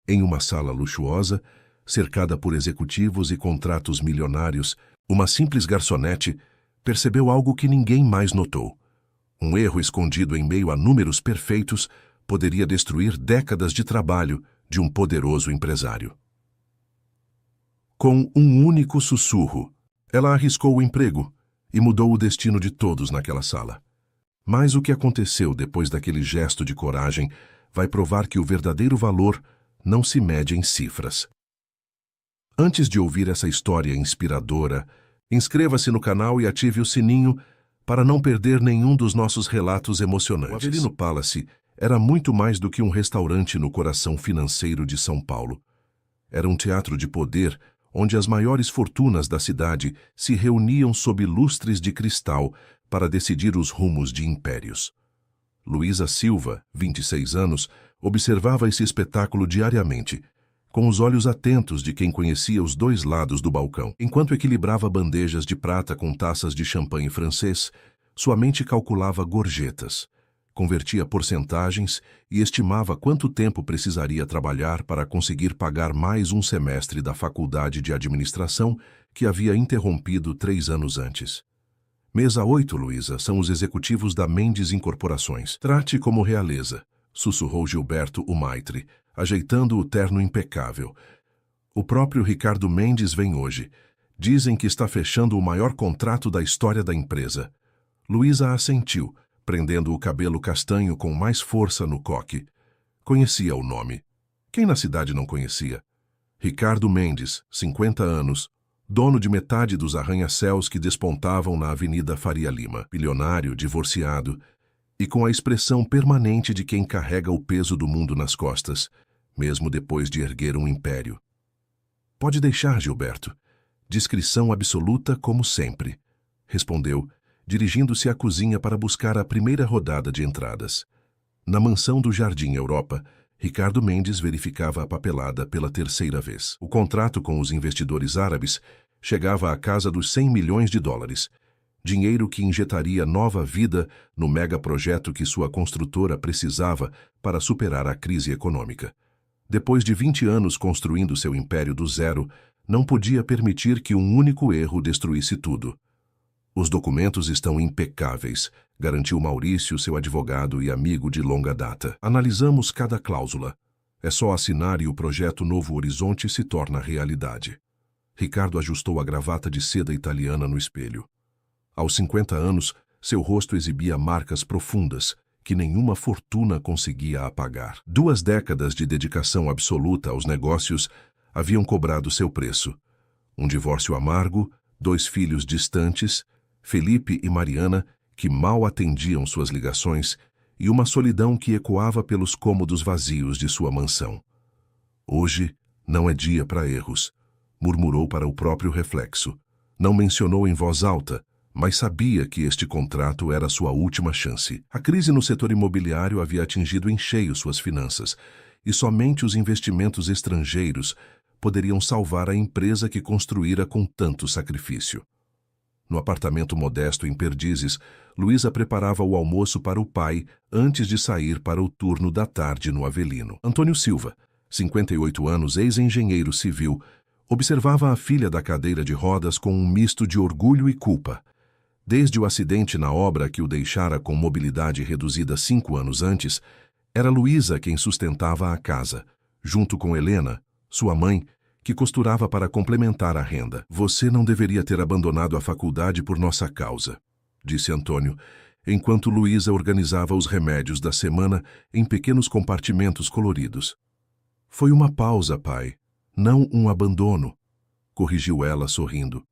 Em uma sala luxuosa, cercada por executivos e contratos milionários, uma simples garçonete percebeu algo que ninguém mais notou. Um erro escondido em meio a números perfeitos poderia destruir décadas de trabalho de um poderoso empresário. Com um único sussurro, ela arriscou o emprego e mudou o destino de todos naquela sala. Mas o que aconteceu depois daquele gesto de coragem vai provar que o verdadeiro valor não se mede em cifras. Antes de ouvir essa história inspiradora, inscreva-se no canal e ative o sininho para não perder nenhum dos nossos relatos emocionantes. O Avelino Palace era muito mais do que um restaurante no coração financeiro de São Paulo. Era um teatro de poder onde as maiores fortunas da cidade se reuniam sob lustres de cristal para decidir os rumos de impérios. Luísa Silva, 26 anos, observava esse espetáculo diariamente, com os olhos atentos de quem conhecia os dois lados do balcão. Enquanto equilibrava bandejas de prata com taças de champanhe francês, sua mente calculava gorjetas, convertia porcentagens e estimava quanto tempo precisaria trabalhar para conseguir pagar mais um semestre da faculdade de administração que havia interrompido 3 anos antes. Mesa 8, Luísa, são os executivos da Mendes Incorporações. Trate como realeza, sussurrou Gilberto o Maitre, ajeitando o terno impecável. O próprio Ricardo Mendes vem hoje. Dizem que está fechando o maior contrato da história da empresa. Luísa assentiu, prendendo o cabelo castanho com mais força no coque. Conhecia o nome. Quem na cidade não conhecia? Ricardo Mendes, 50 anos, dono de metade dos arranha-céus que despontavam na Avenida Faria Lima, bilionário, divorciado, e com a expressão permanente de quem carrega o peso do mundo nas costas, mesmo depois de erguer um império. Pode deixar, Gilberto. Discrição absoluta como sempre, respondeu, dirigindo-se à cozinha para buscar a primeira rodada de entradas. Na mansão do Jardim Europa, Ricardo Mendes verificava a papelada pela 3ª vez. O contrato com os investidores árabes chegava à casa dos 100 milhões de dólares, dinheiro que injetaria nova vida no megaprojeto que sua construtora precisava para superar a crise econômica. Depois de 20 anos construindo seu império do zero, não podia permitir que um único erro destruísse tudo. Os documentos estão impecáveis, garantiu Maurício, seu advogado e amigo de longa data. Analisamos cada cláusula. É só assinar e o projeto Novo Horizonte se torna realidade. Ricardo ajustou a gravata de seda italiana no espelho. Aos 50 anos, seu rosto exibia marcas profundas que nenhuma fortuna conseguia apagar. 2 décadas de dedicação absoluta aos negócios haviam cobrado seu preço. Um divórcio amargo, 2 filhos distantes, Felipe e Mariana, que mal atendiam suas ligações, e uma solidão que ecoava pelos cômodos vazios de sua mansão. Hoje não é dia para erros, murmurou para o próprio reflexo. Não mencionou em voz alta, mas sabia que este contrato era sua última chance. A crise no setor imobiliário havia atingido em cheio suas finanças, e somente os investimentos estrangeiros poderiam salvar a empresa que construíra com tanto sacrifício. No apartamento modesto em Perdizes, Luísa preparava o almoço para o pai antes de sair para o turno da tarde no Avelino. Antônio Silva, 58 anos, ex-engenheiro civil, observava a filha da cadeira de rodas com um misto de orgulho e culpa. Desde o acidente na obra que o deixara com mobilidade reduzida 5 anos antes, era Luísa quem sustentava a casa, junto com Helena, sua mãe, que costurava para complementar a renda. Você não deveria ter abandonado a faculdade por nossa causa, disse Antônio, enquanto Luísa organizava os remédios da semana em pequenos compartimentos coloridos. Foi uma pausa, pai, não um abandono, corrigiu ela sorrindo.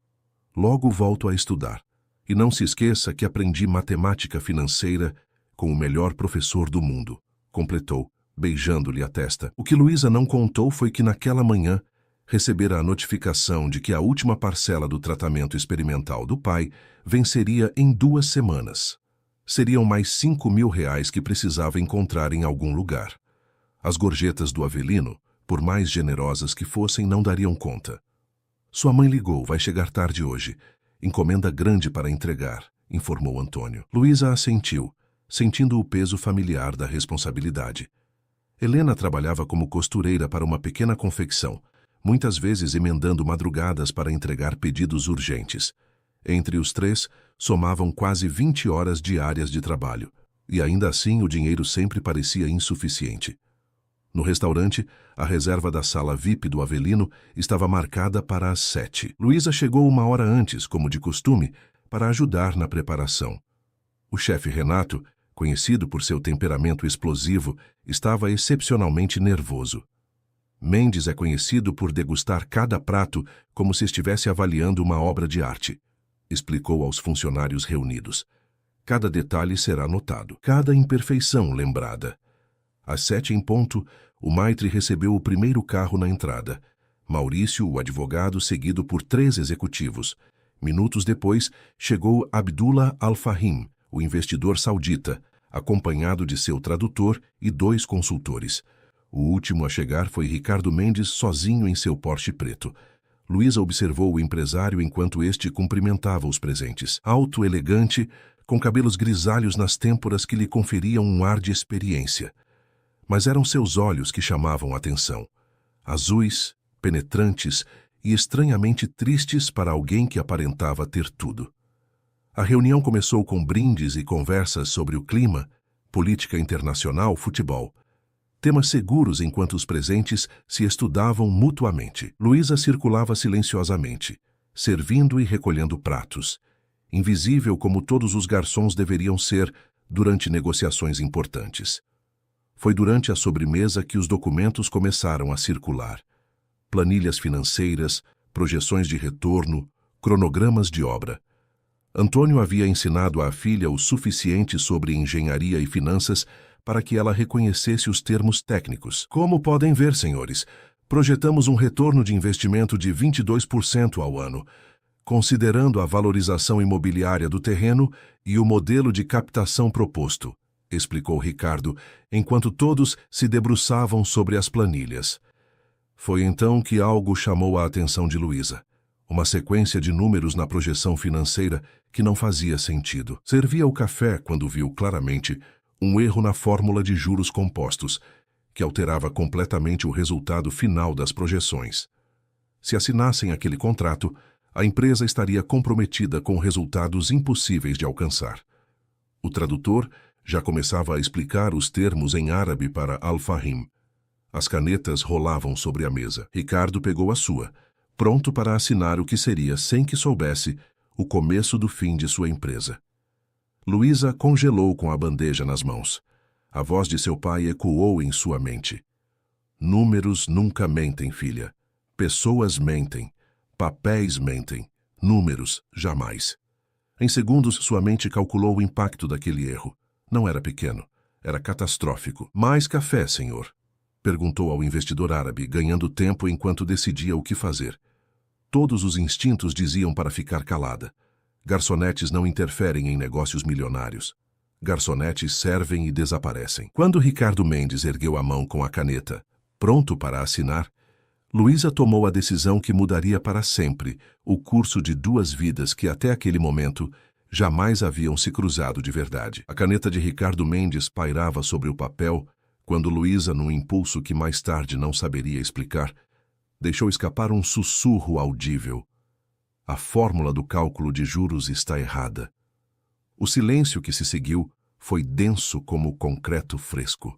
Logo volto a estudar. E não se esqueça que aprendi matemática financeira com o melhor professor do mundo, completou, beijando-lhe a testa. O que Luísa não contou foi que naquela manhã recebera a notificação de que a última parcela do tratamento experimental do pai venceria em 2 semanas. Seriam mais 5 mil reais que precisava encontrar em algum lugar. As gorjetas do Avelino, por mais generosas que fossem, não dariam conta. Sua mãe ligou, vai chegar tarde hoje. Encomenda grande para entregar, informou Antônio. Luísa assentiu, sentindo o peso familiar da responsabilidade. Helena trabalhava como costureira para uma pequena confecção, muitas vezes emendando madrugadas para entregar pedidos urgentes. Entre os três, somavam quase 20 horas diárias de trabalho, e ainda assim o dinheiro sempre parecia insuficiente. No restaurante, a reserva da sala VIP do Avelino estava marcada para as 7. Luísa chegou uma hora antes, como de costume, para ajudar na preparação. O chefe Renato, conhecido por seu temperamento explosivo, estava excepcionalmente nervoso. Mendes é conhecido por degustar cada prato como se estivesse avaliando uma obra de arte, explicou aos funcionários reunidos. Cada detalhe será notado, cada imperfeição lembrada. Às 7 em ponto, o Maitre recebeu o primeiro carro na entrada. Maurício, o advogado, seguido por 3 executivos. Minutos depois, chegou Abdullah Al-Fahim, o investidor saudita, acompanhado de seu tradutor e 2 consultores. O último a chegar foi Ricardo Mendes, sozinho em seu Porsche preto. Luísa observou o empresário enquanto este cumprimentava os presentes. Alto, elegante, com cabelos grisalhos nas têmporas que lhe conferiam um ar de experiência. Mas eram seus olhos que chamavam a atenção. Azuis, penetrantes e estranhamente tristes para alguém que aparentava ter tudo. A reunião começou com brindes e conversas sobre o clima, política internacional, futebol. Temas seguros enquanto os presentes se estudavam mutuamente. Luísa circulava silenciosamente, servindo e recolhendo pratos, invisível como todos os garçons deveriam ser durante negociações importantes. Foi durante a sobremesa que os documentos começaram a circular. Planilhas financeiras, projeções de retorno, cronogramas de obra. Antônio havia ensinado à filha o suficiente sobre engenharia e finanças para que ela reconhecesse os termos técnicos. Como podem ver, senhores, projetamos um retorno de investimento de 22% ao ano, considerando a valorização imobiliária do terreno e o modelo de captação proposto, explicou Ricardo, enquanto todos se debruçavam sobre as planilhas. Foi então que algo chamou a atenção de Luísa. Uma sequência de números na projeção financeira que não fazia sentido. Servia o café quando viu claramente um erro na fórmula de juros compostos, que alterava completamente o resultado final das projeções. Se assinassem aquele contrato, a empresa estaria comprometida com resultados impossíveis de alcançar. O tradutor já começava a explicar os termos em árabe para Al-Fahim. As canetas rolavam sobre a mesa. Ricardo pegou a sua, pronto para assinar o que seria, sem que soubesse, o começo do fim de sua empresa. Luísa congelou com a bandeja nas mãos. A voz de seu pai ecoou em sua mente. Números nunca mentem, filha. Pessoas mentem. Papéis mentem. Números, jamais. Em segundos, sua mente calculou o impacto daquele erro. Não era pequeno. Era catastrófico. Mais café, senhor? Perguntou ao investidor árabe, ganhando tempo enquanto decidia o que fazer. Todos os instintos diziam para ficar calada. Garçonetes não interferem em negócios milionários. Garçonetes servem e desaparecem. Quando Ricardo Mendes ergueu a mão com a caneta, pronto para assinar, Luísa tomou a decisão que mudaria para sempre o curso de 2 vidas que até aquele momento jamais haviam se cruzado de verdade. A caneta de Ricardo Mendes pairava sobre o papel quando Luísa, num impulso que mais tarde não saberia explicar, deixou escapar um sussurro audível. A fórmula do cálculo de juros está errada. O silêncio que se seguiu foi denso como concreto fresco.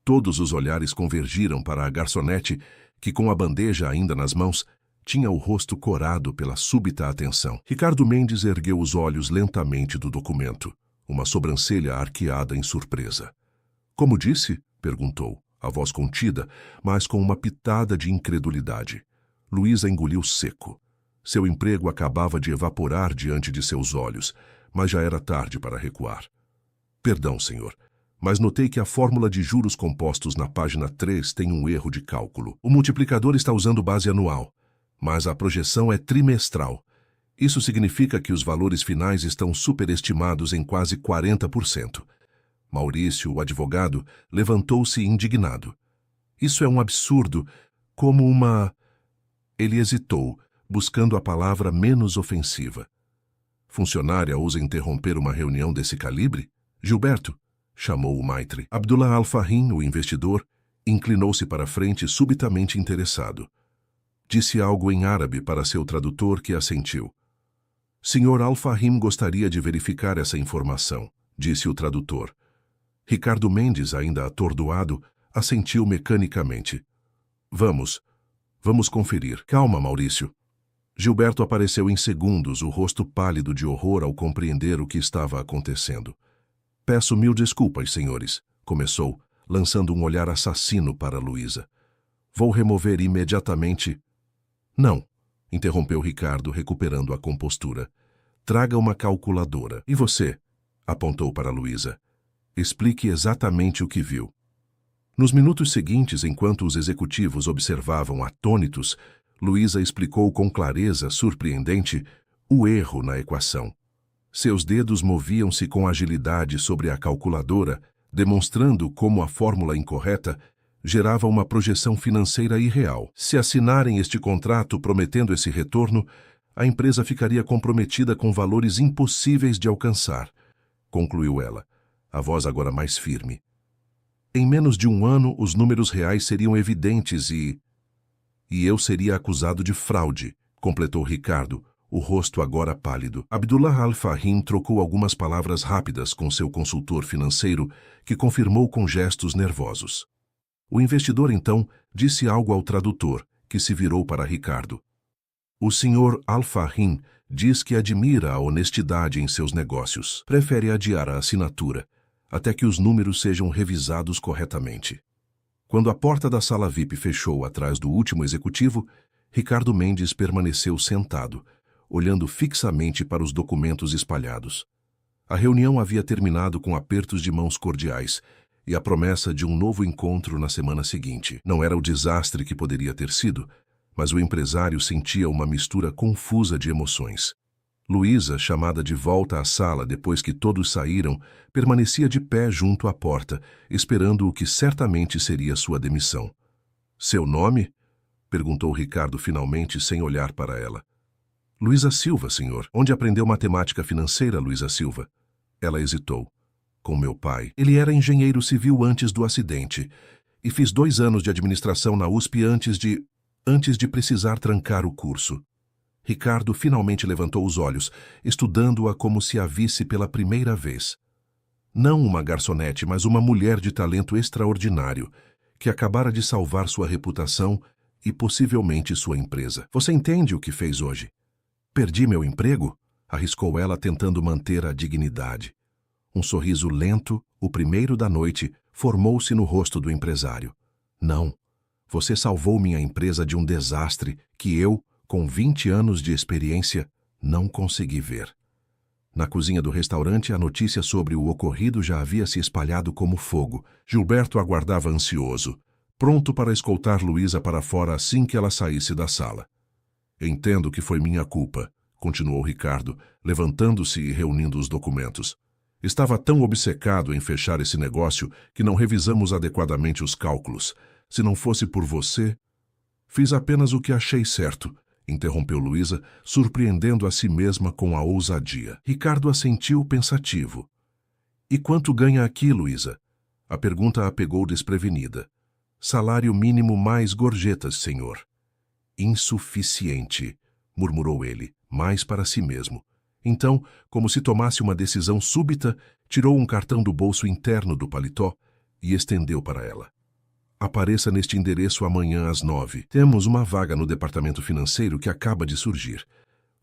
Todos os olhares convergiram para a garçonete que, com a bandeja ainda nas mãos, tinha o rosto corado pela súbita atenção. Ricardo Mendes ergueu os olhos lentamente do documento, uma sobrancelha arqueada em surpresa. Como disse? Perguntou, a voz contida, mas com uma pitada de incredulidade. Luísa engoliu seco. Seu emprego acabava de evaporar diante de seus olhos, mas já era tarde para recuar. Perdão, senhor, mas notei que a fórmula de juros compostos na página 3 tem um erro de cálculo. O multiplicador está usando base anual, mas a projeção é trimestral. Isso significa que os valores finais estão superestimados em quase 40%. Maurício, o advogado, levantou-se indignado. Isso é um absurdo, como uma... Ele hesitou, buscando a palavra menos ofensiva. Funcionária ousa interromper uma reunião desse calibre? Gilberto, chamou o Maitre. Abdullah Al-Fahim, o investidor, Inclinou-se para a frente subitamente interessado. Disse algo em árabe para seu tradutor, que assentiu. Sr. Al-Fahim gostaria de verificar essa informação, disse o tradutor. Ricardo Mendes, ainda atordoado, assentiu mecanicamente. Vamos conferir. Calma, Maurício. Gilberto apareceu em segundos, o rosto pálido de horror ao compreender o que estava acontecendo. Peço mil desculpas, senhores, começou, lançando um olhar assassino para Luísa. Vou remover imediatamente... Não, interrompeu Ricardo, recuperando a compostura. Traga uma calculadora. E você? Apontou para Luísa. Explique exatamente o que viu. Nos minutos seguintes, enquanto os executivos observavam atônitos, Luísa explicou com clareza surpreendente o erro na equação. Seus dedos moviam-se com agilidade sobre a calculadora, demonstrando como a fórmula incorreta gerava uma projeção financeira irreal. Se assinarem este contrato prometendo esse retorno, a empresa ficaria comprometida com valores impossíveis de alcançar, concluiu ela, a voz agora mais firme. Em menos de um ano, os números reais seriam evidentes e eu seria acusado de fraude, completou Ricardo, o rosto agora pálido. Abdullah Al-Fahim trocou algumas palavras rápidas com seu consultor financeiro, que confirmou com gestos nervosos. O investidor, então, disse algo ao tradutor, que se virou para Ricardo. O Sr. Al-Fahim diz que admira a honestidade em seus negócios. Prefere adiar a assinatura, até que os números sejam revisados corretamente. Quando a porta da sala VIP fechou atrás do último executivo, Ricardo Mendes permaneceu sentado, olhando fixamente para os documentos espalhados. A reunião havia terminado com apertos de mãos cordiais e a promessa de um novo encontro na semana seguinte. Não era o desastre que poderia ter sido, mas o empresário sentia uma mistura confusa de emoções. Luísa, chamada de volta à sala depois que todos saíram, permanecia de pé junto à porta, esperando o que certamente seria sua demissão. Seu nome? Perguntou Ricardo finalmente, sem olhar para ela. Luísa Silva, senhor. Onde aprendeu matemática financeira, Luísa Silva? Ela hesitou. Com meu pai. Ele era engenheiro civil antes do acidente, e fiz 2 anos de administração na USP antes de precisar trancar o curso. Ricardo finalmente levantou os olhos, estudando-a como se a visse pela primeira vez. Não uma garçonete, mas uma mulher de talento extraordinário, que acabara de salvar sua reputação e possivelmente sua empresa. Você entende o que fez hoje? Perdi meu emprego? Arriscou ela, tentando manter a dignidade. Um sorriso lento, o primeiro da noite, formou-se no rosto do empresário. Não, você salvou minha empresa de um desastre que eu, com 20 anos de experiência, não consegui ver. Na cozinha do restaurante, a notícia sobre o ocorrido já havia se espalhado como fogo. Gilberto aguardava ansioso, pronto para escoltar Luísa para fora assim que ela saísse da sala. Entendo que foi minha culpa, continuou Ricardo, levantando-se e reunindo os documentos. Estava tão obcecado em fechar esse negócio que não revisamos adequadamente os cálculos. Se não fosse por você... Fiz apenas o que achei certo, interrompeu Luísa, surpreendendo a si mesma com a ousadia. Ricardo assentiu pensativo. E quanto ganha aqui, Luísa? A pergunta a pegou desprevenida. Salário mínimo mais gorjetas, senhor. Insuficiente, murmurou ele, mais para si mesmo. Então, como se tomasse uma decisão súbita, tirou um cartão do bolso interno do paletó e estendeu para ela. Apareça neste endereço amanhã às 9. Temos uma vaga no departamento financeiro que acaba de surgir.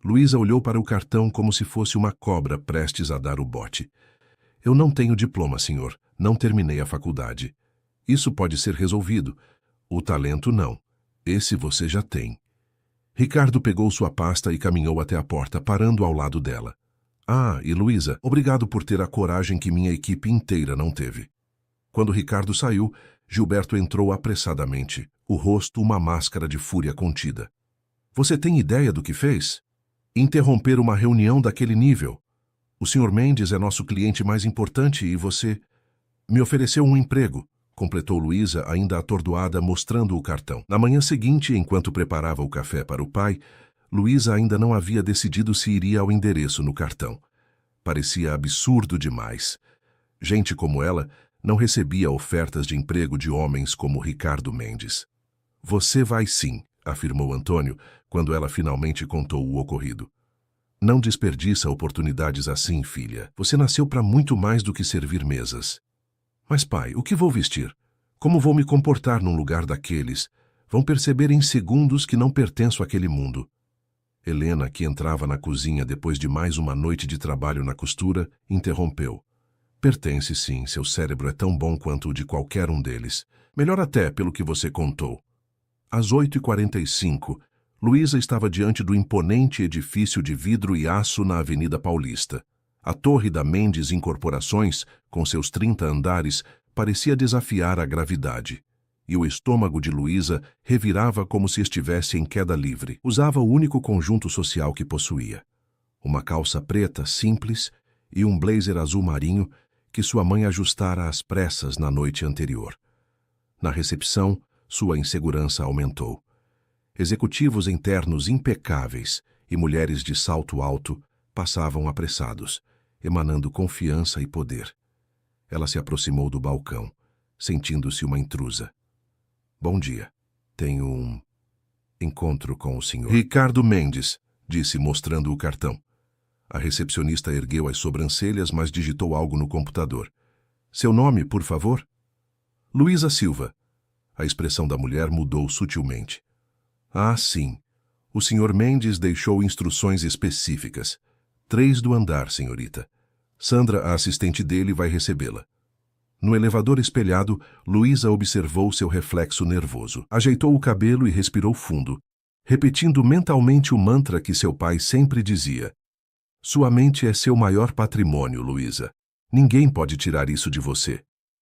Luísa olhou para o cartão como se fosse uma cobra prestes a dar o bote. Eu não tenho diploma, senhor. Não terminei a faculdade. Isso pode ser resolvido. O talento não. Esse você já tem. Ricardo pegou sua pasta e caminhou até a porta, parando ao lado dela. Ah, e Luísa, obrigado por ter a coragem que minha equipe inteira não teve. Quando Ricardo saiu, Gilberto entrou apressadamente, o rosto uma máscara de fúria contida. Você tem ideia do que fez? Interromper uma reunião daquele nível. O Sr. Mendes é nosso cliente mais importante e você... Me ofereceu um emprego, completou Luísa, ainda atordoada, mostrando o cartão. Na manhã seguinte, enquanto preparava o café para o pai, Luísa ainda não havia decidido se iria ao endereço no cartão. Parecia absurdo demais. Gente como ela Não recebia ofertas de emprego de homens como Ricardo Mendes. Você vai sim, afirmou Antônio, quando ela finalmente contou o ocorrido. Não desperdiça oportunidades assim, filha. Você nasceu para muito mais do que servir mesas. Mas, pai, o que vou vestir? Como vou me comportar num lugar daqueles? Vão perceber em segundos que não pertenço àquele mundo. Helena, que entrava na cozinha depois de mais uma noite de trabalho na costura, interrompeu. Pertence sim, seu cérebro é tão bom quanto o de qualquer um deles. Melhor até pelo que você contou. Às 8h45, Luísa estava diante do imponente edifício de vidro e aço na Avenida Paulista. A torre da Mendes Incorporações, com seus 30 andares, parecia desafiar a gravidade. E o estômago de Luísa revirava como se estivesse em queda livre. Usava o único conjunto social que possuía. Uma calça preta simples e um blazer azul marinho que sua mãe ajustara às pressas na noite anterior. Na recepção, sua insegurança aumentou. Executivos internos impecáveis e mulheres de salto alto passavam apressados, emanando confiança e poder. Ela se aproximou do balcão, sentindo-se uma intrusa. Bom dia. Tenho um encontro com o senhor. Ricardo Mendes, disse mostrando o cartão. A recepcionista ergueu as sobrancelhas, mas digitou algo no computador. Seu nome, por favor? Luísa Silva. A expressão da mulher mudou sutilmente. Ah, sim. O senhor Mendes deixou instruções específicas. 3 do andar, senhorita. Sandra, a assistente dele, vai recebê-la. No elevador espelhado, Luísa observou seu reflexo nervoso. Ajeitou o cabelo e respirou fundo, repetindo mentalmente o mantra que seu pai sempre dizia. Sua mente é seu maior patrimônio, Luísa. Ninguém pode tirar isso de você.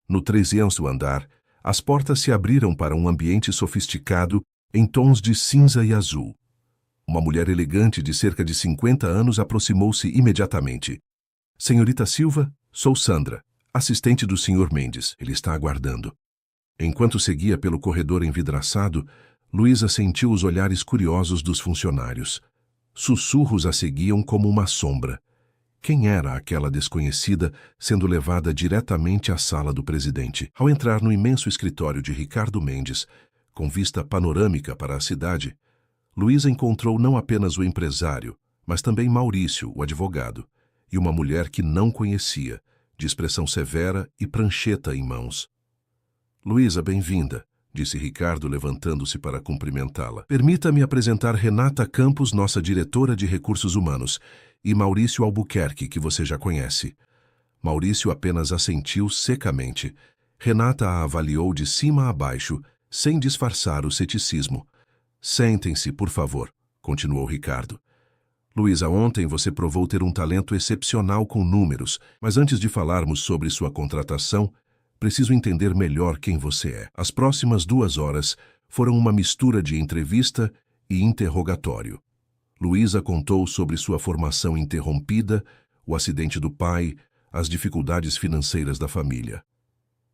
No 13º andar, as portas se abriram para um ambiente sofisticado em tons de cinza e azul. Uma mulher elegante de cerca de 50 anos aproximou-se imediatamente. Senhorita Silva, sou Sandra, assistente do Sr. Mendes. Ele está aguardando. Enquanto seguia pelo corredor envidraçado, Luísa sentiu os olhares curiosos dos funcionários. Sussurros a seguiam como uma sombra. Quem era aquela desconhecida sendo levada diretamente à sala do presidente? Ao entrar no imenso escritório de Ricardo Mendes, com vista panorâmica para a cidade, Luísa encontrou não apenas o empresário, mas também Maurício, o advogado, e uma mulher que não conhecia, de expressão severa e prancheta em mãos. Luísa, bem-vinda, disse Ricardo, levantando-se para cumprimentá-la. Permita-me apresentar Renata Campos, nossa diretora de Recursos Humanos, e Maurício Albuquerque, que você já conhece. Maurício apenas assentiu secamente. Renata a avaliou de cima a baixo, sem disfarçar o ceticismo. Sentem-se, por favor, continuou Ricardo. Luísa, ontem você provou ter um talento excepcional com números, mas antes de falarmos sobre sua contratação, preciso entender melhor quem você é. As próximas 2 horas foram uma mistura de entrevista e interrogatório. Luísa contou sobre sua formação interrompida, o acidente do pai, as dificuldades financeiras da família.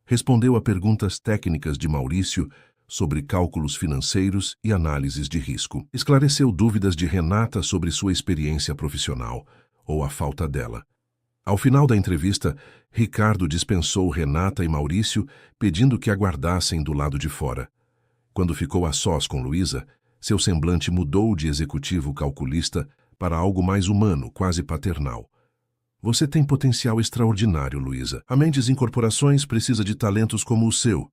Respondeu a perguntas técnicas de Maurício sobre cálculos financeiros e análises de risco. Esclareceu dúvidas de Renata sobre sua experiência profissional, ou a falta dela. Ao final da entrevista, Ricardo dispensou Renata e Maurício, pedindo que aguardassem do lado de fora. Quando ficou a sós com Luísa, seu semblante mudou de executivo calculista para algo mais humano, quase paternal. Você tem potencial extraordinário, Luísa. A Mendes Incorporações precisa de talentos como o seu.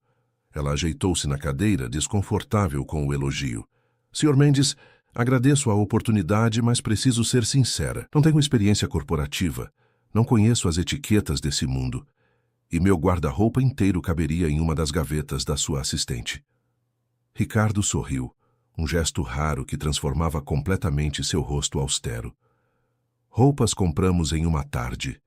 Ela ajeitou-se na cadeira, desconfortável com o elogio. Sr. Mendes, agradeço a oportunidade, mas preciso ser sincera. Não tenho experiência corporativa. Não conheço as etiquetas desse mundo. E meu guarda-roupa inteiro caberia em uma das gavetas da sua assistente. Ricardo sorriu, um gesto raro que transformava completamente seu rosto austero. Roupas compramos em uma tarde.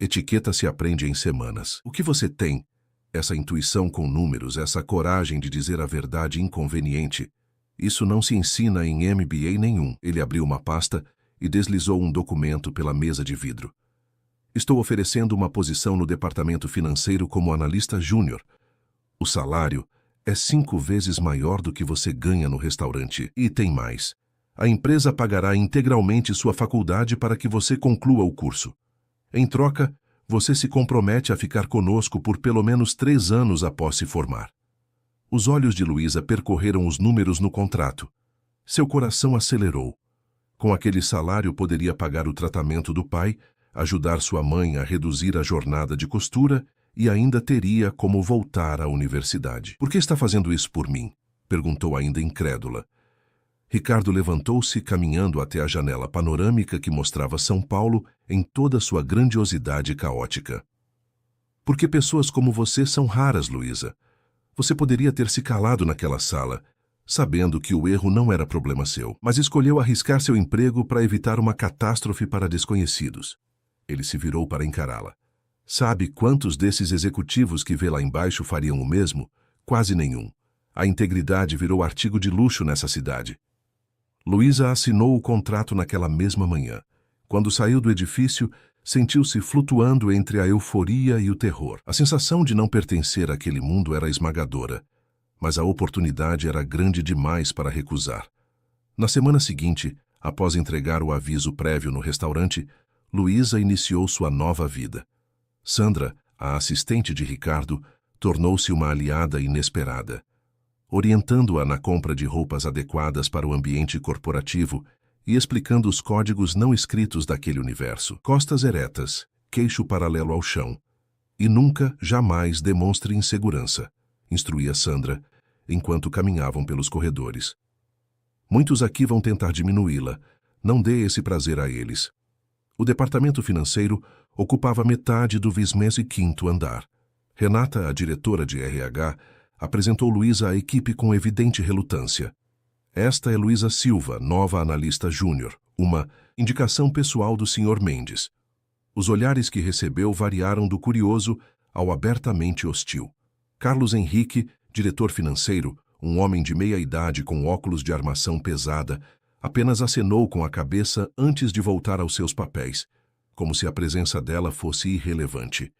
Etiqueta se aprende em semanas. O que você tem? Essa intuição com números, essa coragem de dizer a verdade inconveniente. Isso não se ensina em MBA nenhum. Ele abriu uma pasta e deslizou um documento pela mesa de vidro. Estou oferecendo uma posição no departamento financeiro como analista júnior. O salário é 5 vezes maior do que você ganha no restaurante. E tem mais. A empresa pagará integralmente sua faculdade para que você conclua o curso. Em troca, você se compromete a ficar conosco por pelo menos 3 anos após se formar. Os olhos de Luísa percorreram os números no contrato. Seu coração acelerou. Com aquele salário poderia pagar o tratamento do pai, ajudar sua mãe a reduzir a jornada de costura e ainda teria como voltar à universidade. Por que está fazendo isso por mim? Perguntou ainda incrédula. Ricardo levantou-se, caminhando até a janela panorâmica que mostrava São Paulo em toda sua grandiosidade caótica. Porque pessoas como você são raras, Luísa. Você poderia ter se calado naquela sala, sabendo que o erro não era problema seu, mas escolheu arriscar seu emprego para evitar uma catástrofe para desconhecidos. Ele se virou para encará-la. Sabe quantos desses executivos que vê lá embaixo fariam o mesmo? Quase nenhum. A integridade virou artigo de luxo nessa cidade. Luísa assinou o contrato naquela mesma manhã. Quando saiu do edifício, sentiu-se flutuando entre a euforia e o terror. A sensação de não pertencer àquele mundo era esmagadora, mas a oportunidade era grande demais para recusar. Na semana seguinte, após entregar o aviso prévio no restaurante, Luísa iniciou sua nova vida. Sandra, a assistente de Ricardo, tornou-se uma aliada inesperada. Orientando-a na compra de roupas adequadas para o ambiente corporativo e explicando os códigos não escritos daquele universo. Costas eretas, queixo paralelo ao chão. E nunca, jamais demonstre insegurança, instruía Sandra, enquanto caminhavam pelos corredores. Muitos aqui vão tentar diminuí-la. Não dê esse prazer a eles. O departamento financeiro ocupava metade do 25º andar. Renata, a diretora de RH, apresentou Luísa à equipe com evidente relutância. Esta é Luísa Silva, nova analista júnior, uma indicação pessoal do Sr. Mendes. Os olhares que recebeu variaram do curioso ao abertamente hostil. Carlos Henrique, diretor financeiro, um homem de meia idade com óculos de armação pesada, apenas acenou com a cabeça antes de voltar aos seus papéis, como se a presença dela fosse irrelevante.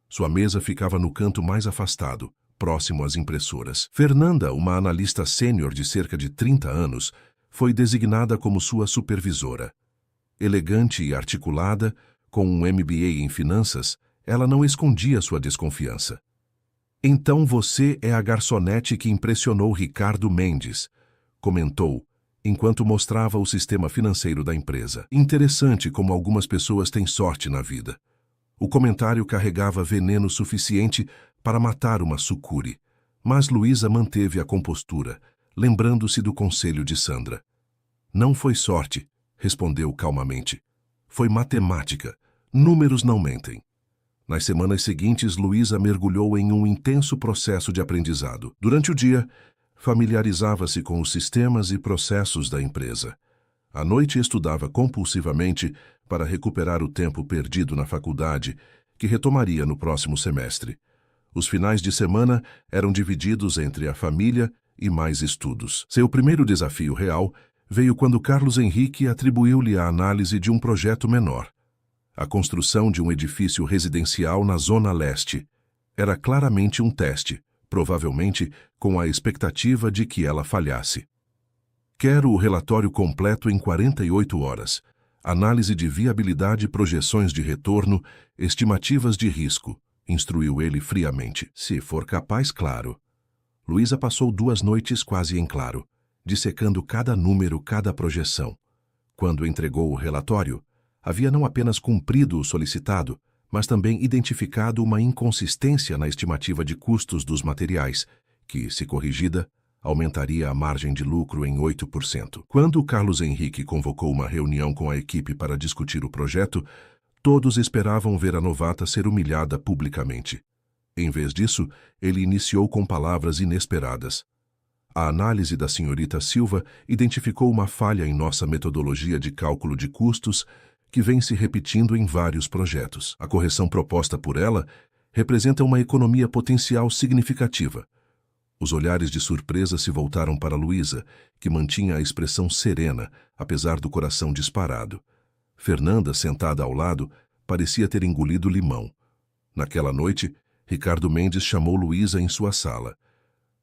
Sua mesa ficava no canto mais afastado, próximo às impressoras. Fernanda, uma analista sênior de cerca de 30 anos, foi designada como sua supervisora. Elegante e articulada, com um MBA em finanças, ela não escondia sua desconfiança. Então você é a garçonete que impressionou Ricardo Mendes, comentou, enquanto mostrava o sistema financeiro da empresa. Interessante como algumas pessoas têm sorte na vida. O comentário carregava veneno suficiente para matar uma sucuri, mas Luísa manteve a compostura, lembrando-se do conselho de Sandra. Não foi sorte, respondeu calmamente. Foi matemática. Números não mentem. Nas semanas seguintes, Luísa mergulhou em um intenso processo de aprendizado. Durante o dia, familiarizava-se com os sistemas e processos da empresa. À noite, estudava compulsivamente para recuperar o tempo perdido na faculdade, que retomaria no próximo semestre. Os finais de semana eram divididos entre a família e mais estudos. Seu primeiro desafio real veio quando Carlos Henrique atribuiu-lhe a análise de um projeto menor. A construção de um edifício residencial na Zona Leste. Era claramente um teste, provavelmente com a expectativa de que ela falhasse. Quero o relatório completo em 48 horas. Análise de viabilidade, projeções de retorno, estimativas de risco, instruiu ele friamente. Se for capaz, claro. Luísa passou 2 noites quase em claro, dissecando cada número, cada projeção. Quando entregou o relatório, havia não apenas cumprido o solicitado, mas também identificado uma inconsistência na estimativa de custos dos materiais, que, se corrigida, aumentaria a margem de lucro em 8%. Quando Carlos Henrique convocou uma reunião com a equipe para discutir o projeto, todos esperavam ver a novata ser humilhada publicamente. Em vez disso, ele iniciou com palavras inesperadas. A análise da senhorita Silva identificou uma falha em nossa metodologia de cálculo de custos que vem se repetindo em vários projetos. A correção proposta por ela representa uma economia potencial significativa. Os olhares de surpresa se voltaram para Luísa, que mantinha a expressão serena, apesar do coração disparado. Fernanda, sentada ao lado, parecia ter engolido limão. Naquela noite, Ricardo Mendes chamou Luísa em sua sala.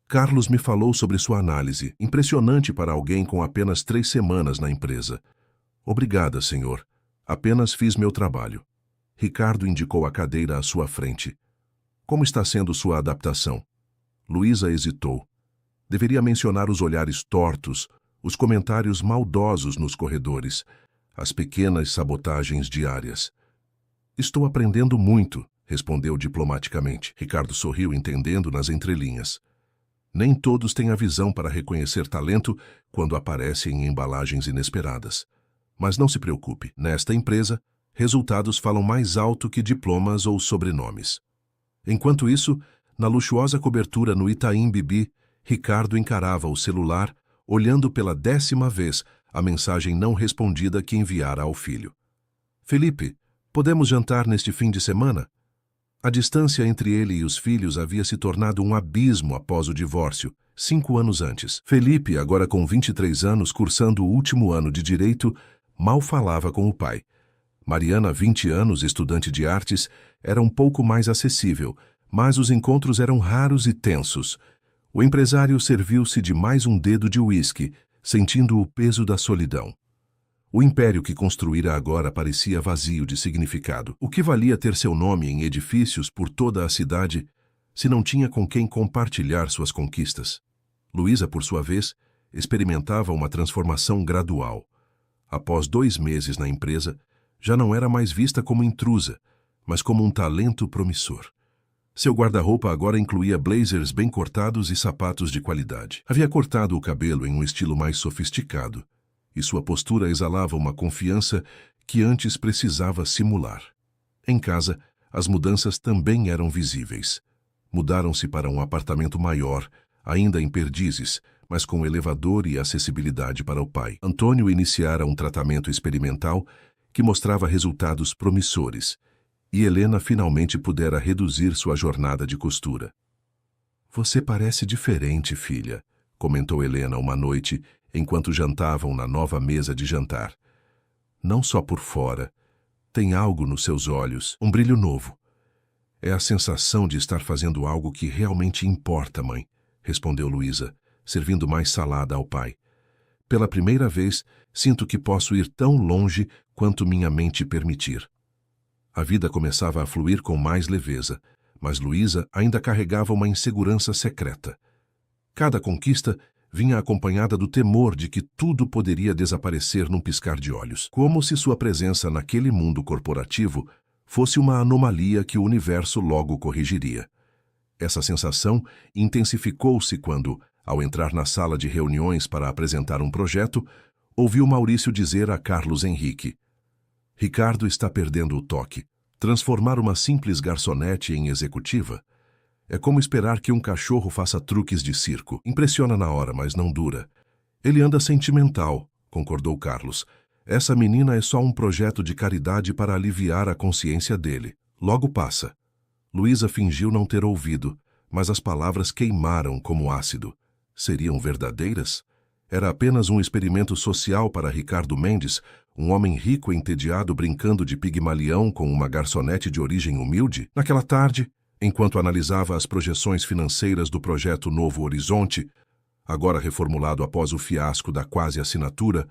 Carlos me falou sobre sua análise, impressionante para alguém com apenas 3 semanas na empresa. Obrigada, senhor. Apenas fiz meu trabalho. Ricardo indicou a cadeira à sua frente. Como está sendo sua adaptação? Luísa hesitou. Deveria mencionar os olhares tortos, os comentários maldosos nos corredores, as pequenas sabotagens diárias. Estou aprendendo muito, respondeu diplomaticamente. Ricardo sorriu, entendendo nas entrelinhas. Nem todos têm a visão para reconhecer talento quando aparece em embalagens inesperadas. Mas não se preocupe, nesta empresa, resultados falam mais alto que diplomas ou sobrenomes. Enquanto isso, na luxuosa cobertura no Itaim Bibi, Ricardo encarava o celular, olhando pela 10ª vez a mensagem não respondida que enviara ao filho. Felipe, podemos jantar neste fim de semana? A distância entre ele e os filhos havia se tornado um abismo após o divórcio, 5 anos antes. Felipe, agora com 23 anos, cursando o último ano de Direito, mal falava com o pai. Mariana, 20 anos, estudante de artes, era um pouco mais acessível, mas os encontros eram raros e tensos. O empresário serviu-se de mais um dedo de uísque, sentindo o peso da solidão. O império que construíra agora parecia vazio de significado. O que valia ter seu nome em edifícios por toda a cidade, se não tinha com quem compartilhar suas conquistas? Luísa, por sua vez, experimentava uma transformação gradual. Após 2 meses na empresa, já não era mais vista como intrusa, mas como um talento promissor. Seu guarda-roupa agora incluía blazers bem cortados e sapatos de qualidade. Havia cortado o cabelo em um estilo mais sofisticado, e sua postura exalava uma confiança que antes precisava simular. Em casa, as mudanças também eram visíveis. Mudaram-se para um apartamento maior, ainda em Perdizes, mas com elevador e acessibilidade para o pai. Antônio iniciara um tratamento experimental que mostrava resultados promissores, e Helena finalmente pudera reduzir sua jornada de costura. Você parece diferente, filha, comentou Helena uma noite, enquanto jantavam na nova mesa de jantar. Não só por fora. Tem algo nos seus olhos, um brilho novo. É a sensação de estar fazendo algo que realmente importa, mãe, respondeu Luísa, servindo mais salada ao pai. Pela primeira vez, sinto que posso ir tão longe quanto minha mente permitir. A vida começava a fluir com mais leveza, mas Luísa ainda carregava uma insegurança secreta. Cada conquista vinha acompanhada do temor de que tudo poderia desaparecer num piscar de olhos, como se sua presença naquele mundo corporativo fosse uma anomalia que o universo logo corrigiria. Essa sensação intensificou-se quando, ao entrar na sala de reuniões para apresentar um projeto, ouviu Maurício dizer a Carlos Henrique: Ricardo está perdendo o toque. Transformar uma simples garçonete em executiva é como esperar que um cachorro faça truques de circo. Impressiona na hora, mas não dura. Ele anda sentimental, concordou Carlos. Essa menina é só um projeto de caridade para aliviar a consciência dele. Logo passa. Luísa fingiu não ter ouvido, mas as palavras queimaram como ácido. Seriam verdadeiras? Era apenas um experimento social para Ricardo Mendes, um homem rico e entediado brincando de Pigmalião com uma garçonete de origem humilde? Naquela tarde, enquanto analisava as projeções financeiras do projeto Novo Horizonte, agora reformulado após o fiasco da quase assinatura,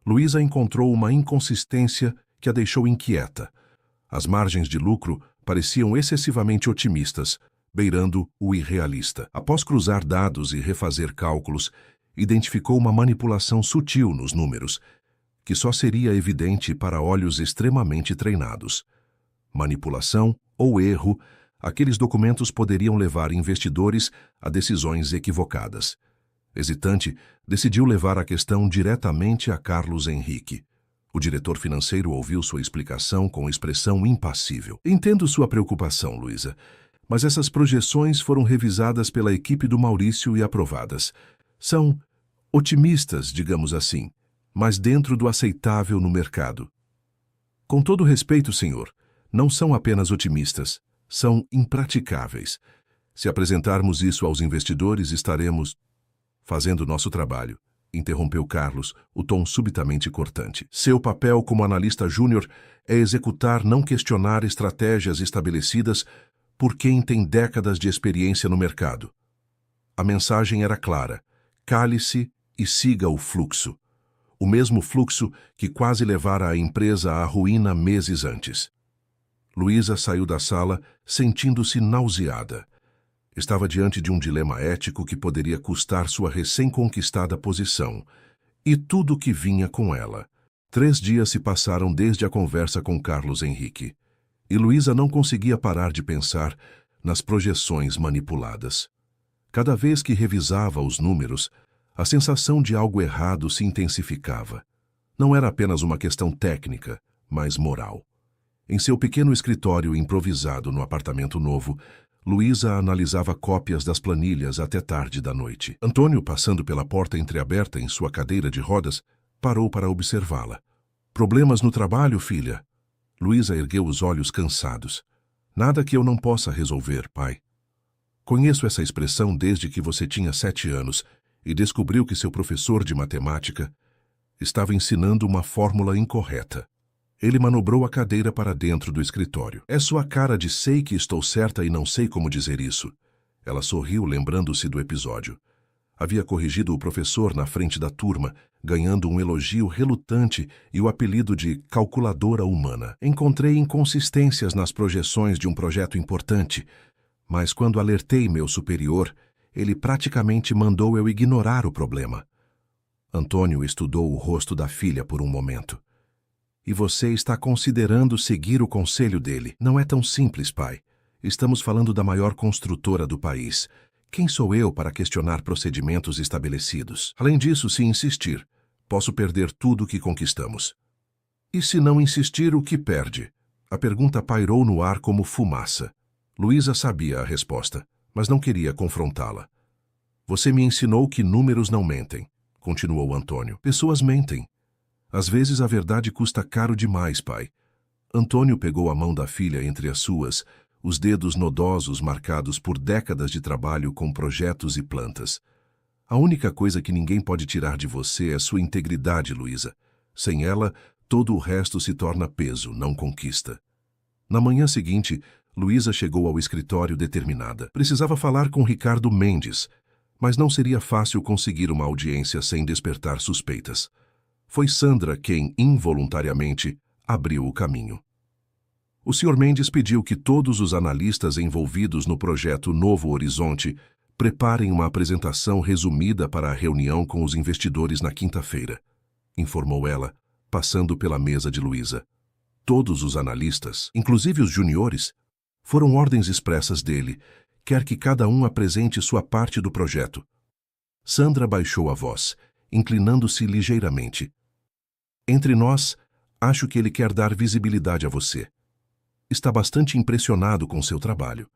Luísa encontrou uma inconsistência que a deixou inquieta. As margens de lucro pareciam excessivamente otimistas, beirando o irrealista. Após cruzar dados e refazer cálculos, identificou uma manipulação sutil nos números, que só seria evidente para olhos extremamente treinados. Manipulação ou erro, aqueles documentos poderiam levar investidores a decisões equivocadas. Hesitante, decidiu levar a questão diretamente a Carlos Henrique. O diretor financeiro ouviu sua explicação com expressão impassível. Entendo sua preocupação, Luísa, mas essas projeções foram revisadas pela equipe do Maurício e aprovadas. São otimistas, digamos assim, mas dentro do aceitável no mercado. Com todo respeito, senhor, não são apenas otimistas, são impraticáveis. Se apresentarmos isso aos investidores, estaremos fazendo nosso trabalho, interrompeu Carlos, o tom subitamente cortante. Seu papel como analista júnior é executar, não questionar estratégias estabelecidas por quem tem décadas de experiência no mercado. A mensagem era clara: cale-se e siga o fluxo. O mesmo fluxo que quase levara a empresa à ruína meses antes. Luísa saiu da sala, sentindo-se nauseada. Estava diante de um dilema ético que poderia custar sua recém-conquistada posição, e tudo o que vinha com ela. 3 dias se passaram desde a conversa com Carlos Henrique, e Luísa não conseguia parar de pensar nas projeções manipuladas. Cada vez que revisava os números, a sensação de algo errado se intensificava. Não era apenas uma questão técnica, mas moral. Em seu pequeno escritório improvisado no apartamento novo, Luísa analisava cópias das planilhas até tarde da noite. Antônio, passando pela porta entreaberta em sua cadeira de rodas, parou para observá-la. "Problemas no trabalho, filha?" Luísa ergueu os olhos cansados. "Nada que eu não possa resolver, pai. Conheço essa expressão desde que você tinha 7 anos e descobriu que seu professor de matemática estava ensinando uma fórmula incorreta." Ele manobrou a cadeira para dentro do escritório. "É sua cara de sei que estou certa e não sei como dizer isso." Ela sorriu, lembrando-se do episódio. Havia corrigido o professor na frente da turma, ganhando um elogio relutante e o apelido de calculadora humana. "Encontrei inconsistências nas projeções de um projeto importante, mas quando alertei meu superior, ele praticamente mandou eu ignorar o problema." Antônio estudou o rosto da filha por um momento. "E você está considerando seguir o conselho dele? Não é tão simples, pai. Estamos falando da maior construtora do país. Quem sou eu para questionar procedimentos estabelecidos? Além disso, se insistir, posso perder tudo o que conquistamos." "E se não insistir, o que perde?" A pergunta pairou no ar como fumaça. Luísa sabia a resposta, mas não queria confrontá-la. "Você me ensinou que números não mentem", continuou Antônio. "Pessoas mentem. Às vezes a verdade custa caro demais, pai." Antônio pegou a mão da filha entre as suas, os dedos nodosos marcados por décadas de trabalho com projetos e plantas. "A única coisa que ninguém pode tirar de você é sua integridade, Luísa. Sem ela, todo o resto se torna peso, não conquista." Na manhã seguinte, Luísa chegou ao escritório determinada. Precisava falar com Ricardo Mendes, mas não seria fácil conseguir uma audiência sem despertar suspeitas. Foi Sandra quem, involuntariamente, abriu o caminho. O Sr. Mendes pediu que todos os analistas envolvidos no projeto Novo Horizonte preparem uma apresentação resumida para a reunião com os investidores na quinta-feira, informou ela, passando pela mesa de Luísa. Todos os analistas, inclusive os juniores, foram ordens expressas dele, quer que cada um apresente sua parte do projeto. Sandra baixou a voz, inclinando-se ligeiramente. "Entre nós, acho que ele quer dar visibilidade a você. Está bastante impressionado com seu trabalho."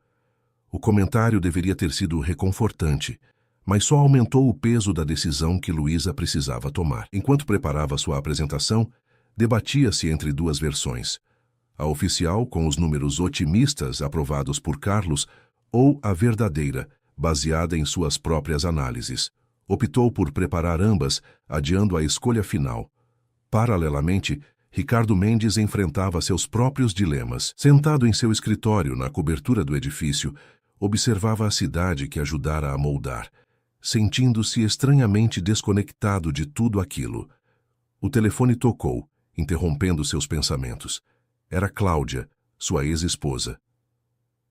O comentário deveria ter sido reconfortante, mas só aumentou o peso da decisão que Luísa precisava tomar. Enquanto preparava sua apresentação, debatia-se entre 2 versões. A oficial, com os números otimistas aprovados por Carlos, ou a verdadeira, baseada em suas próprias análises. Optou por preparar ambas, adiando a escolha final. Paralelamente, Ricardo Mendes enfrentava seus próprios dilemas. Sentado em seu escritório, na cobertura do edifício, observava a cidade que ajudara a moldar, sentindo-se estranhamente desconectado de tudo aquilo. O telefone tocou, interrompendo seus pensamentos. Era Cláudia, sua ex-esposa.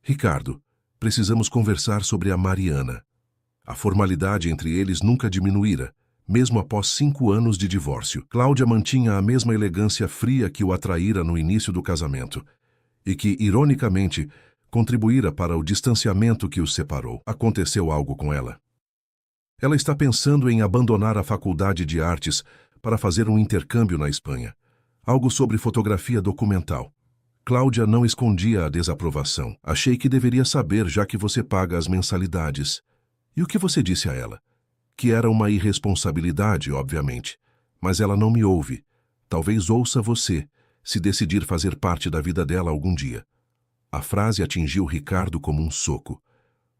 "Ricardo, precisamos conversar sobre a Mariana." A formalidade entre eles nunca diminuíra, mesmo após 5 anos de divórcio. Cláudia mantinha a mesma elegância fria que o atraíra no início do casamento, e que, ironicamente, contribuíra para o distanciamento que os separou. Aconteceu algo com ela. Ela está pensando em abandonar a Faculdade de Artes para fazer um intercâmbio na Espanha. Algo sobre fotografia documental. Cláudia não escondia a desaprovação. "Achei que deveria saber, já que você paga as mensalidades." "E o que você disse a ela?" "Que era uma irresponsabilidade, obviamente. Mas ela não me ouve. Talvez ouça você, se decidir fazer parte da vida dela algum dia." A frase atingiu Ricardo como um soco.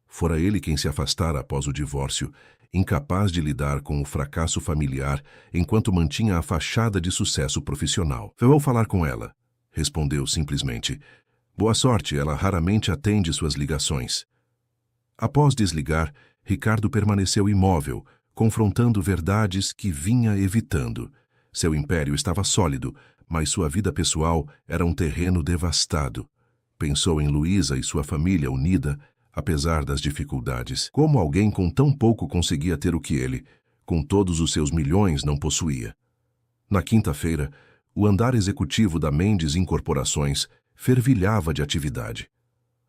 Fora ele quem se afastara após o divórcio, incapaz de lidar com o fracasso familiar enquanto mantinha a fachada de sucesso profissional. "Vou falar com ela", respondeu simplesmente. "Boa sorte, ela raramente atende suas ligações." Após desligar, Ricardo permaneceu imóvel, confrontando verdades que vinha evitando. Seu império estava sólido, mas sua vida pessoal era um terreno devastado. Pensou em Luísa e sua família unida, apesar das dificuldades. Como alguém com tão pouco conseguia ter o que ele, com todos os seus milhões, não possuía? Na quinta-feira, o andar executivo da Mendes Incorporações fervilhava de atividade.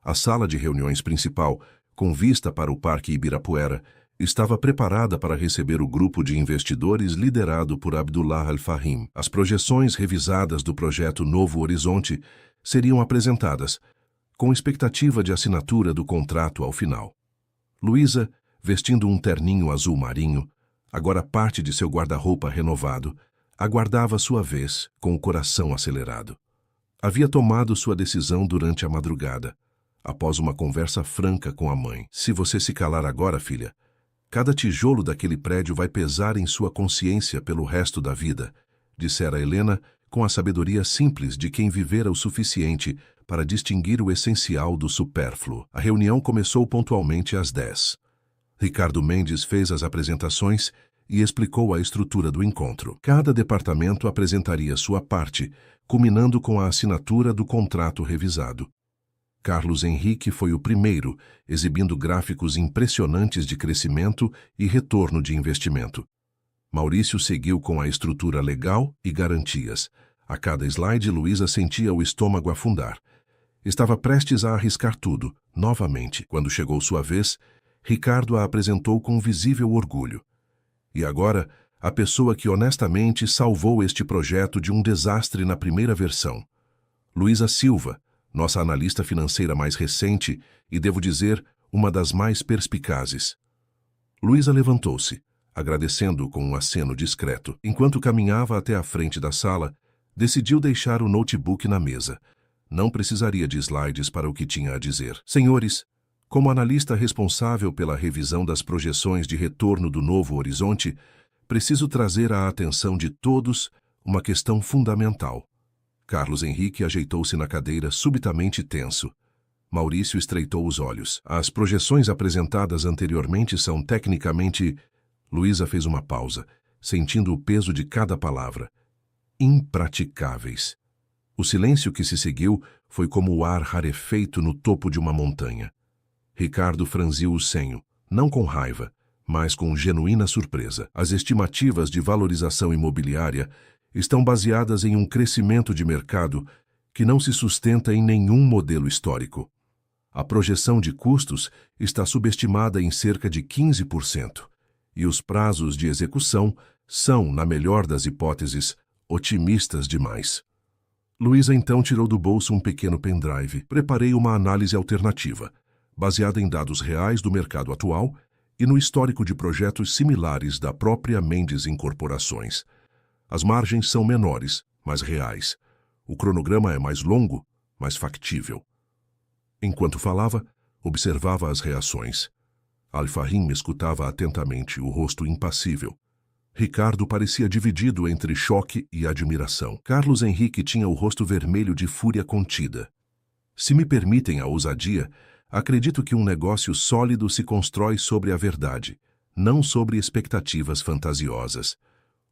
A sala de reuniões principal, com vista para o Parque Ibirapuera, estava preparada para receber o grupo de investidores liderado por Abdullah Al-Fahim. As projeções revisadas do projeto Novo Horizonte seriam apresentadas, com expectativa de assinatura do contrato ao final. Luísa, vestindo um terninho azul marinho, agora parte de seu guarda-roupa renovado, aguardava sua vez, com o coração acelerado. Havia tomado sua decisão durante a madrugada, após uma conversa franca com a mãe. Se você se calar agora, filha, cada tijolo daquele prédio vai pesar em sua consciência pelo resto da vida, dissera Helena com a sabedoria simples de quem vivera o suficiente para distinguir o essencial do supérfluo. A reunião começou pontualmente às 10. Ricardo Mendes fez as apresentações e explicou a estrutura do encontro. Cada departamento apresentaria sua parte, culminando com a assinatura do contrato revisado. Carlos Henrique foi o primeiro, exibindo gráficos impressionantes de crescimento e retorno de investimento. Maurício seguiu com a estrutura legal e garantias. A cada slide, Luísa sentia o estômago afundar. Estava prestes a arriscar tudo, novamente. Quando chegou sua vez, Ricardo a apresentou com visível orgulho. E agora, a pessoa que honestamente salvou este projeto de um desastre na primeira versão. Luísa Silva, nossa analista financeira mais recente e, devo dizer, uma das mais perspicazes. Luísa levantou-se, agradecendo com um aceno discreto. Enquanto caminhava até a frente da sala, decidiu deixar o notebook na mesa. Não precisaria de slides para o que tinha a dizer. Senhores, como analista responsável pela revisão das projeções de retorno do Novo Horizonte, preciso trazer à atenção de todos uma questão fundamental. Carlos Henrique ajeitou-se na cadeira subitamente tenso. Maurício estreitou os olhos. As projeções apresentadas anteriormente são tecnicamente... Luísa fez uma pausa, sentindo o peso de cada palavra. Impraticáveis. O silêncio que se seguiu foi como o ar rarefeito no topo de uma montanha. Ricardo franziu o senho, não com raiva, mas com genuína surpresa. As estimativas de valorização imobiliária estão baseadas em um crescimento de mercado que não se sustenta em nenhum modelo histórico. A projeção de custos está subestimada em cerca de 15%, e os prazos de execução são, na melhor das hipóteses, otimistas demais. Luísa então tirou do bolso um pequeno pendrive. Preparei uma análise alternativa, baseada em dados reais do mercado atual e no histórico de projetos similares da própria Mendes Incorporações. As margens são menores, mas reais. O cronograma é mais longo, mas factível. Enquanto falava, observava as reações. Al-Fahim me escutava atentamente, o rosto impassível. Ricardo parecia dividido entre choque e admiração. Carlos Henrique tinha o rosto vermelho de fúria contida. Se me permitem a ousadia, acredito que um negócio sólido se constrói sobre a verdade, não sobre expectativas fantasiosas.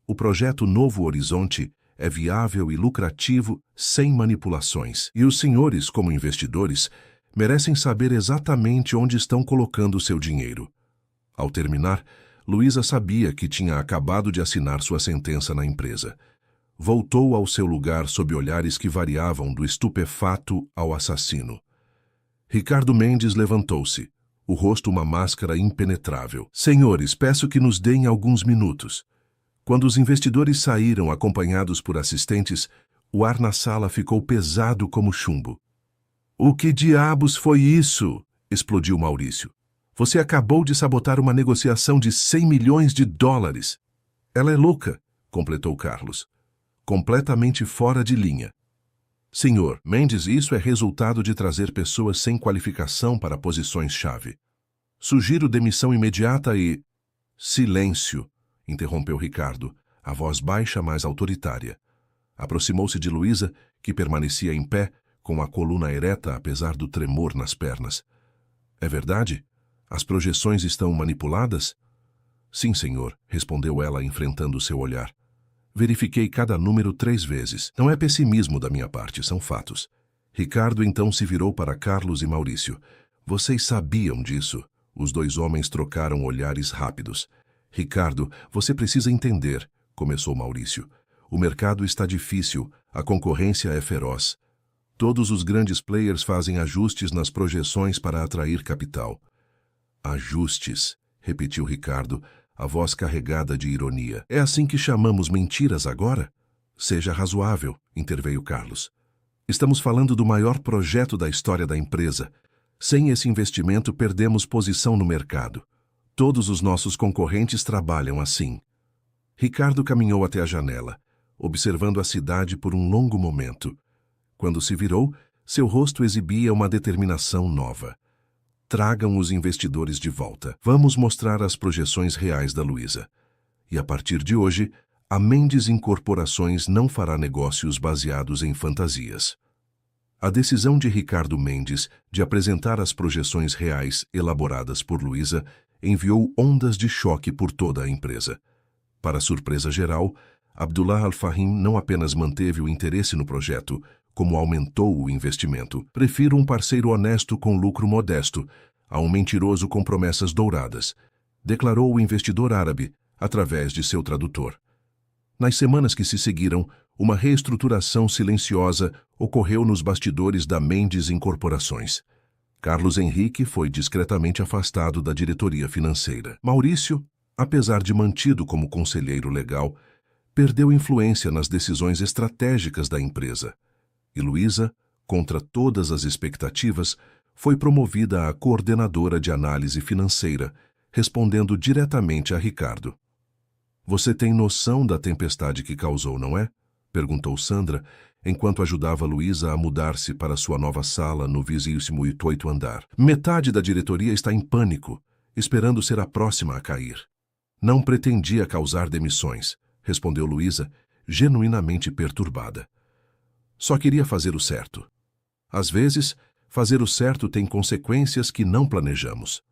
O projeto Novo Horizonte é viável e lucrativo sem manipulações. E os senhores, como investidores, merecem saber exatamente onde estão colocando seu dinheiro. Ao terminar, Luísa sabia que tinha acabado de assinar sua sentença na empresa. Voltou ao seu lugar sob olhares que variavam do estupefato ao assassino. Ricardo Mendes levantou-se, o rosto uma máscara impenetrável. Senhores, peço que nos deem alguns minutos. Quando os investidores saíram acompanhados por assistentes, o ar na sala ficou pesado como chumbo. O que diabos foi isso? Explodiu Maurício. Você acabou de sabotar uma negociação de 100 milhões de dólares. Ela é louca, completou Carlos. Completamente fora de linha. Senhor Mendes, isso é resultado de trazer pessoas sem qualificação para posições-chave. Sugiro demissão imediata e... Silêncio, interrompeu Ricardo, a voz baixa mais autoritária. Aproximou-se de Luísa, que permanecia em pé, com a coluna ereta apesar do tremor nas pernas. É verdade? As projeções estão manipuladas? Sim, senhor, respondeu ela enfrentando seu olhar. Verifiquei cada número 3 vezes. Não é pessimismo da minha parte, são fatos. Ricardo então se virou para Carlos e Maurício. Vocês sabiam disso? Os dois homens trocaram olhares rápidos. Ricardo, você precisa entender, começou Maurício. O mercado está difícil, a concorrência é feroz. Todos os grandes players fazem ajustes nas projeções para atrair capital. Ajustes, repetiu Ricardo, a voz carregada de ironia. É assim que chamamos mentiras agora? Seja razoável, interveio Carlos. Estamos falando do maior projeto da história da empresa. Sem esse investimento, perdemos posição no mercado. Todos os nossos concorrentes trabalham assim. Ricardo caminhou até a janela, observando a cidade por um longo momento. Quando se virou, seu rosto exibia uma determinação nova. Tragam os investidores de volta. Vamos mostrar as projeções reais da Luiza. E a partir de hoje, a Mendes Incorporações não fará negócios baseados em fantasias. A decisão de Ricardo Mendes de apresentar as projeções reais elaboradas por Luiza enviou ondas de choque por toda a empresa. Para surpresa geral, Abdullah Al-Fahim não apenas manteve o interesse no projeto, como aumentou o investimento. Prefiro um parceiro honesto com lucro modesto a um mentiroso com promessas douradas, declarou o investidor árabe através de seu tradutor. Nas semanas que se seguiram, uma reestruturação silenciosa ocorreu nos bastidores da Mendes Incorporações. Carlos Henrique foi discretamente afastado da diretoria financeira. Maurício, apesar de mantido como conselheiro legal, perdeu influência nas decisões estratégicas da empresa. E Luiza, contra todas as expectativas, foi promovida a coordenadora de análise financeira, respondendo diretamente a Ricardo. Você tem noção da tempestade que causou, não é? Perguntou Sandra, enquanto ajudava Luiza a mudar-se para sua nova sala no 28º andar. Metade da diretoria está em pânico, esperando ser a próxima a cair. Não pretendia causar demissões, respondeu Luiza, genuinamente perturbada. Só queria fazer o certo. Às vezes, fazer o certo tem consequências que não planejamos.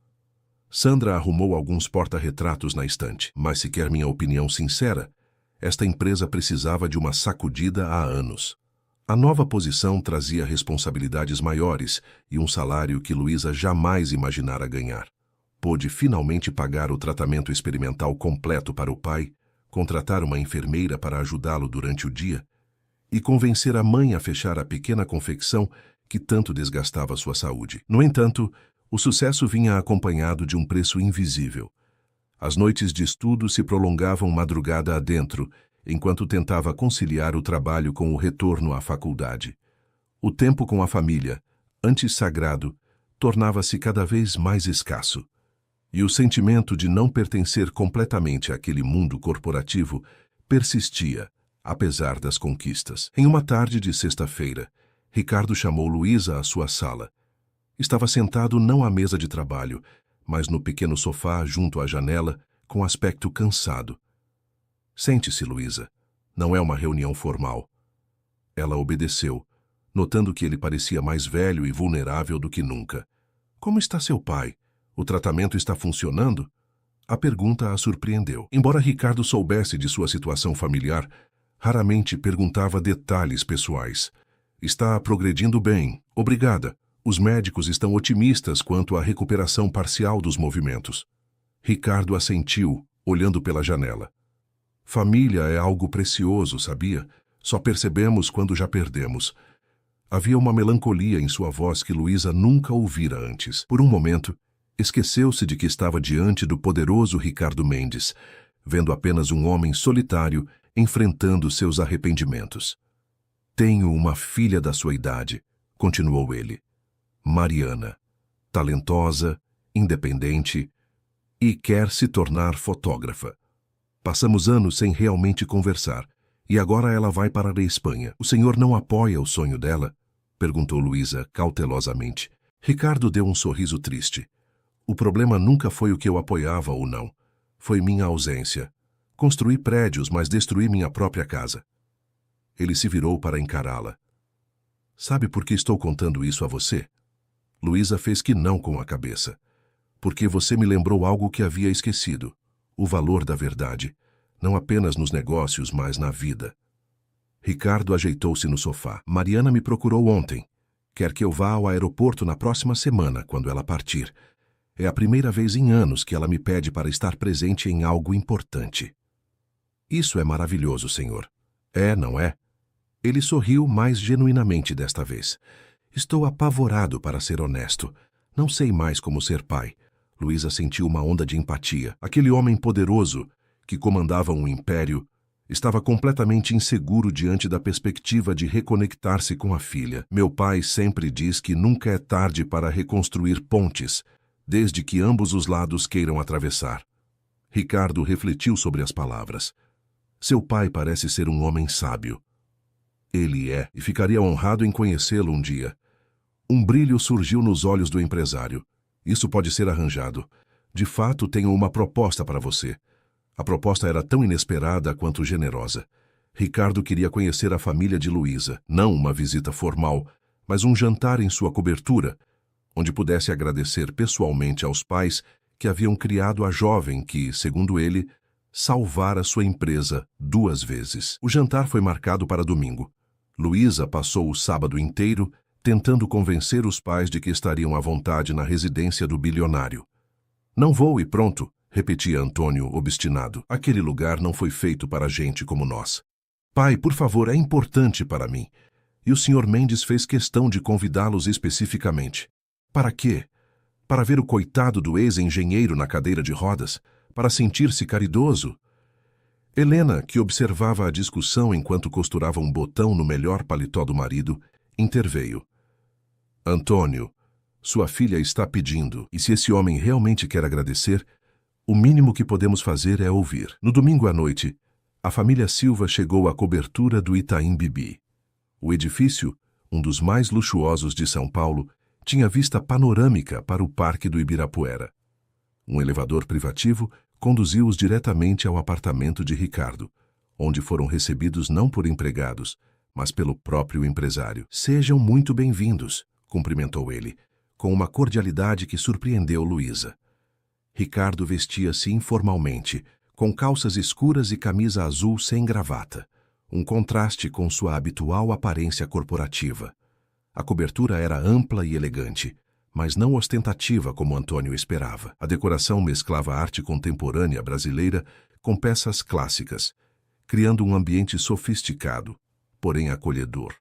Sandra arrumou alguns porta-retratos na estante, mas se quer minha opinião sincera, esta empresa precisava de uma sacudida há anos. A nova posição trazia responsabilidades maiores e um salário que Luiza jamais imaginara ganhar. Pôde finalmente pagar o tratamento experimental completo para o pai, contratar uma enfermeira para ajudá-lo durante o dia e convencer a mãe a fechar a pequena confecção que tanto desgastava sua saúde. No entanto, o sucesso vinha acompanhado de um preço invisível. As noites de estudo se prolongavam madrugada adentro, enquanto tentava conciliar o trabalho com o retorno à faculdade. O tempo com a família, antes sagrado, tornava-se cada vez mais escasso. E o sentimento de não pertencer completamente àquele mundo corporativo persistia, apesar das conquistas. Em uma tarde de sexta-feira, Ricardo chamou Luiza à sua sala. Estava sentado não à mesa de trabalho, mas no pequeno sofá junto à janela, com aspecto cansado. Sente-se, Luiza. Não é uma reunião formal. Ela obedeceu, notando que ele parecia mais velho e vulnerável do que nunca. Como está seu pai? O tratamento está funcionando? A pergunta a surpreendeu. Embora Ricardo soubesse de sua situação familiar, raramente perguntava detalhes pessoais. Está progredindo bem, obrigada. Os médicos estão otimistas quanto à recuperação parcial dos movimentos. Ricardo assentiu, olhando pela janela. Família é algo precioso, sabia? Só percebemos quando já perdemos. Havia uma melancolia em sua voz que Luiza nunca ouvira antes. Por um momento, esqueceu-se de que estava diante do poderoso Ricardo Mendes, vendo apenas um homem solitário enfrentando seus arrependimentos. Tenho uma filha da sua idade, continuou ele. Mariana, talentosa, independente e quer se tornar fotógrafa. Passamos anos sem realmente conversar e agora ela vai para a Espanha. O senhor não apoia o sonho dela? Perguntou Luiza cautelosamente. Ricardo deu um sorriso triste. O problema nunca foi o que eu apoiava ou não. Foi minha ausência. Construí prédios, mas destruí minha própria casa. Ele se virou para encará-la. Sabe por que estou contando isso a você? Luiza fez que não com a cabeça. Porque você me lembrou algo que havia esquecido. O valor da verdade. Não apenas nos negócios, mas na vida. Ricardo ajeitou-se no sofá. Mariana me procurou ontem. Quer que eu vá ao aeroporto na próxima semana, quando ela partir. É a primeira vez em anos que ela me pede para estar presente em algo importante. Isso é maravilhoso, senhor. É, não é? Ele sorriu mais genuinamente desta vez. Estou apavorado, para ser honesto. Não sei mais como ser pai. Luísa sentiu uma onda de empatia. Aquele homem poderoso, que comandava um império, estava completamente inseguro diante da perspectiva de reconectar-se com a filha. Meu pai sempre diz que nunca é tarde para reconstruir pontes, desde que ambos os lados queiram atravessar. Ricardo refletiu sobre as palavras. Seu pai parece ser um homem sábio. Ele é, e ficaria honrado em conhecê-lo um dia. Um brilho surgiu nos olhos do empresário. Isso pode ser arranjado. De fato, tenho uma proposta para você. A proposta era tão inesperada quanto generosa. Ricardo queria conhecer a família de Luísa, não uma visita formal, mas um jantar em sua cobertura, onde pudesse agradecer pessoalmente aos pais que haviam criado a jovem que, segundo ele, salvara sua empresa 2 vezes. O jantar foi marcado para domingo. Luísa passou o sábado inteiro tentando convencer os pais de que estariam à vontade na residência do bilionário. Não vou e pronto, repetia Antônio, obstinado. Aquele lugar não foi feito para gente como nós. Pai, por favor, é importante para mim. E o Sr. Mendes fez questão de convidá-los especificamente. Para quê? Para ver o coitado do ex-engenheiro na cadeira de rodas? Para sentir-se caridoso? Helena, que observava a discussão enquanto costurava um botão no melhor paletó do marido, interveio. Antônio, sua filha está pedindo, e se esse homem realmente quer agradecer, o mínimo que podemos fazer é ouvir. No domingo à noite, a família Silva chegou à cobertura do Itaim Bibi. O edifício, um dos mais luxuosos de São Paulo, tinha vista panorâmica para o Parque do Ibirapuera. Um elevador privativo conduziu-os diretamente ao apartamento de Ricardo, onde foram recebidos não por empregados, mas pelo próprio empresário. Sejam muito bem-vindos, cumprimentou ele, com uma cordialidade que surpreendeu Luísa. Ricardo vestia-se informalmente, com calças escuras e camisa azul sem gravata, um contraste com sua habitual aparência corporativa. A cobertura era ampla e elegante, mas não ostentativa como Antônio esperava. A decoração mesclava arte contemporânea brasileira com peças clássicas, criando um ambiente sofisticado, porém acolhedor.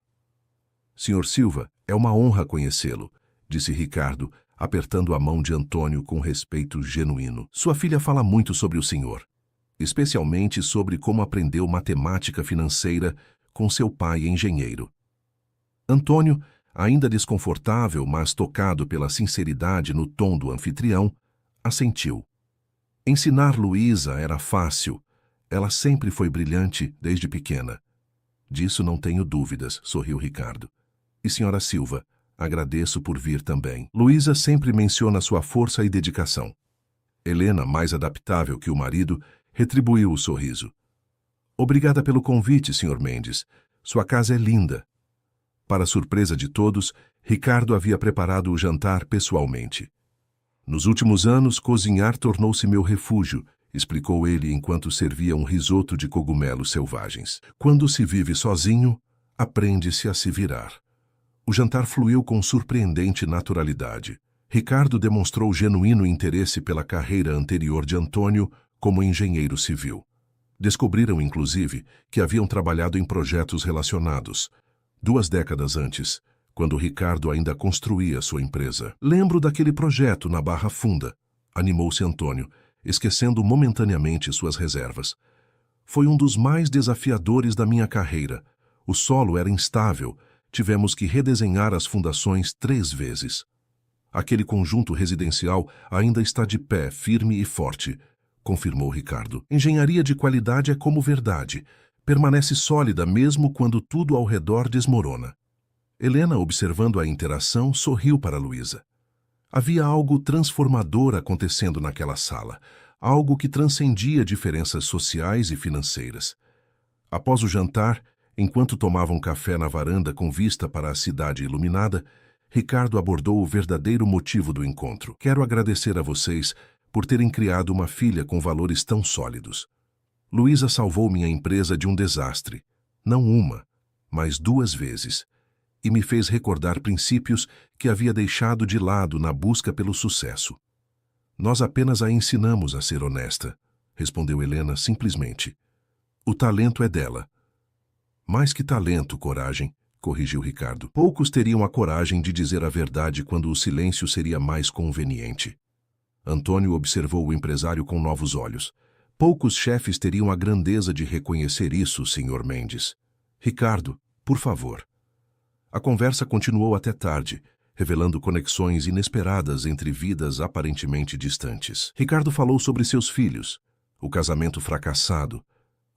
Sr. Silva, é uma honra conhecê-lo, disse Ricardo, apertando a mão de Antônio com respeito genuíno. Sua filha fala muito sobre o senhor, especialmente sobre como aprendeu matemática financeira com seu pai engenheiro. Antônio, ainda desconfortável, mas tocado pela sinceridade no tom do anfitrião, assentiu. Ensinar Luísa era fácil. Ela sempre foi brilhante desde pequena. Disso não tenho dúvidas, sorriu Ricardo. E senhora Silva, agradeço por vir também. Luísa sempre menciona sua força e dedicação. Helena, mais adaptável que o marido, retribuiu o sorriso. Obrigada pelo convite, Sr. Mendes. Sua casa é linda. Para surpresa de todos, Ricardo havia preparado o jantar pessoalmente. Nos últimos anos, cozinhar tornou-se meu refúgio, explicou ele enquanto servia um risoto de cogumelos selvagens. Quando se vive sozinho, aprende-se a se virar. O jantar fluiu com surpreendente naturalidade. Ricardo demonstrou genuíno interesse pela carreira anterior de Antônio como engenheiro civil. Descobriram, inclusive, que haviam trabalhado em projetos relacionados, 2 décadas antes, quando Ricardo ainda construía sua empresa. Lembro daquele projeto na Barra Funda, animou-se Antônio, esquecendo momentaneamente suas reservas. Foi um dos mais desafiadores da minha carreira. O solo era instável, tivemos que redesenhar as fundações 3 vezes. Aquele conjunto residencial ainda está de pé, firme e forte, confirmou Ricardo. Engenharia de qualidade é como verdade. Permanece sólida mesmo quando tudo ao redor desmorona. Helena, observando a interação, sorriu para Luísa. Havia algo transformador acontecendo naquela sala, algo que transcendia diferenças sociais e financeiras. Após o jantar, enquanto tomavam café na varanda com vista para a cidade iluminada, Ricardo abordou o verdadeiro motivo do encontro. Quero agradecer a vocês por terem criado uma filha com valores tão sólidos. Luísa salvou minha empresa de um desastre, não uma, mas 2 vezes. e me fez recordar princípios que havia deixado de lado na busca pelo sucesso. Nós apenas a ensinamos a ser honesta, respondeu Helena simplesmente. O talento é dela. Mais que talento, coragem, corrigiu Ricardo. Poucos teriam a coragem de dizer a verdade quando o silêncio seria mais conveniente. Antônio observou o empresário com novos olhos. Poucos chefes teriam a grandeza de reconhecer isso, Sr. Mendes. Ricardo, por favor. A conversa continuou até tarde, revelando conexões inesperadas entre vidas aparentemente distantes. Ricardo falou sobre seus filhos, o casamento fracassado,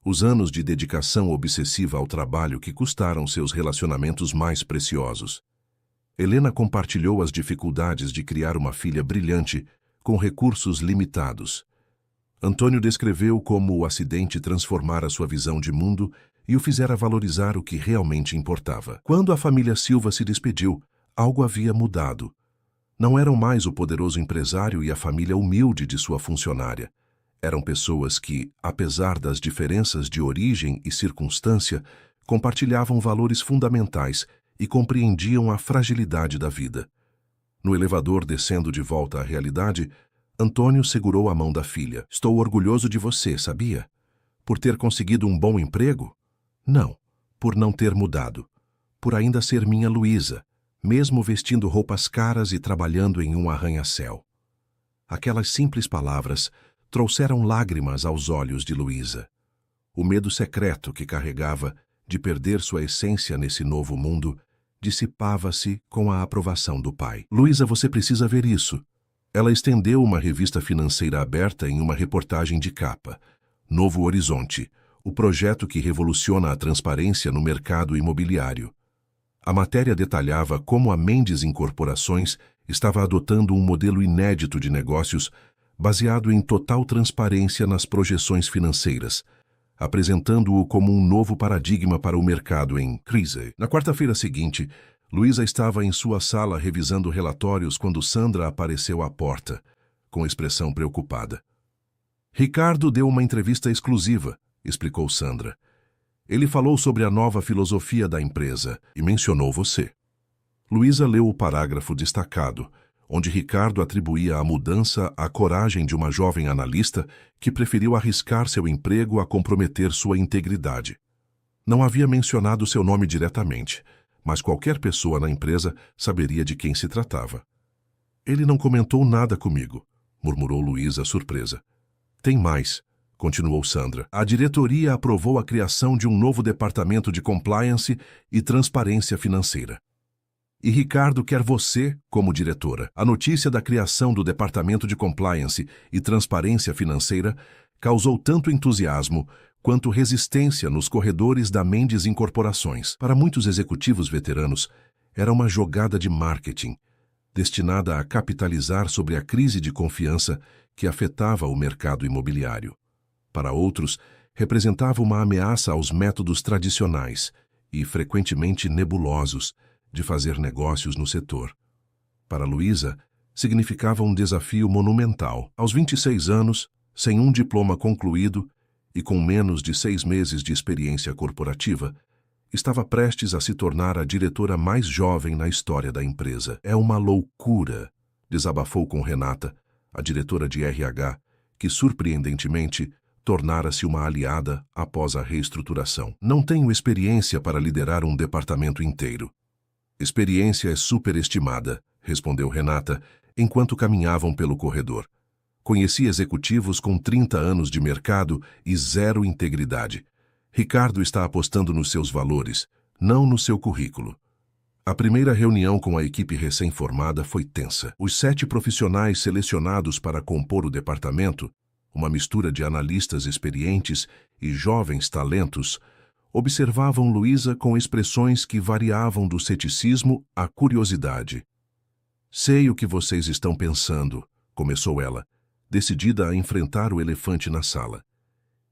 os anos de dedicação obsessiva ao trabalho que custaram seus relacionamentos mais preciosos. Helena compartilhou as dificuldades de criar uma filha brilhante com recursos limitados. Antônio descreveu como o acidente transformara sua visão de mundo e o fizera valorizar o que realmente importava. Quando a família Silva se despediu, algo havia mudado. Não eram mais o poderoso empresário e a família humilde de sua funcionária. Eram pessoas que, apesar das diferenças de origem e circunstância, compartilhavam valores fundamentais e compreendiam a fragilidade da vida. No elevador descendo de volta à realidade, Antônio segurou a mão da filha. Estou orgulhoso de você, sabia? Por ter conseguido um bom emprego? Não, por não ter mudado. Por ainda ser minha Luísa, mesmo vestindo roupas caras e trabalhando em um arranha-céu. Aquelas simples palavras trouxeram lágrimas aos olhos de Luísa. O medo secreto que carregava de perder sua essência nesse novo mundo dissipava-se com a aprovação do pai. Luísa, você precisa ver isso. Ela estendeu uma revista financeira aberta em uma reportagem de capa. Novo Horizonte, o projeto que revoluciona a transparência no mercado imobiliário. A matéria detalhava como a Mendes Incorporações estava adotando um modelo inédito de negócios baseado em total transparência nas projeções financeiras, apresentando-o como um novo paradigma para o mercado em crise. Na quarta-feira seguinte, Luísa estava em sua sala revisando relatórios quando Sandra apareceu à porta, com expressão preocupada. Ricardo deu uma entrevista exclusiva, explicou Sandra. Ele falou sobre a nova filosofia da empresa e mencionou você. Luísa leu o parágrafo destacado, onde Ricardo atribuía a mudança à coragem de uma jovem analista que preferiu arriscar seu emprego a comprometer sua integridade. Não havia mencionado seu nome diretamente, mas qualquer pessoa na empresa saberia de quem se tratava. Ele não comentou nada comigo, murmurou Luísa surpresa. Tem mais, continuou Sandra. A diretoria aprovou a criação de um novo departamento de compliance e transparência financeira. E Ricardo quer você como diretora. A notícia da criação do departamento de compliance e transparência financeira causou tanto entusiasmo quanto resistência nos corredores da Mendes Incorporações. Para muitos executivos veteranos, era uma jogada de marketing, destinada a capitalizar sobre a crise de confiança que afetava o mercado imobiliário. Para outros, representava uma ameaça aos métodos tradicionais e frequentemente nebulosos de fazer negócios no setor. Para Luísa, significava um desafio monumental. Aos 26 anos, sem um diploma concluído e com menos de 6 meses de experiência corporativa, estava prestes a se tornar a diretora mais jovem na história da empresa. É uma loucura, desabafou com Renata, a diretora de RH, que surpreendentemente tornara-se uma aliada após a reestruturação. Não tenho experiência para liderar um departamento inteiro. Experiência é superestimada, respondeu Renata, enquanto caminhavam pelo corredor. Conheci executivos com 30 anos de mercado e zero integridade. Ricardo está apostando nos seus valores, não no seu currículo. A primeira reunião com a equipe recém-formada foi tensa. Os 7 profissionais selecionados para compor o departamento, uma mistura de analistas experientes e jovens talentos, observavam Luísa com expressões que variavam do ceticismo à curiosidade. Sei o que vocês estão pensando, começou ela, decidida a enfrentar o elefante na sala.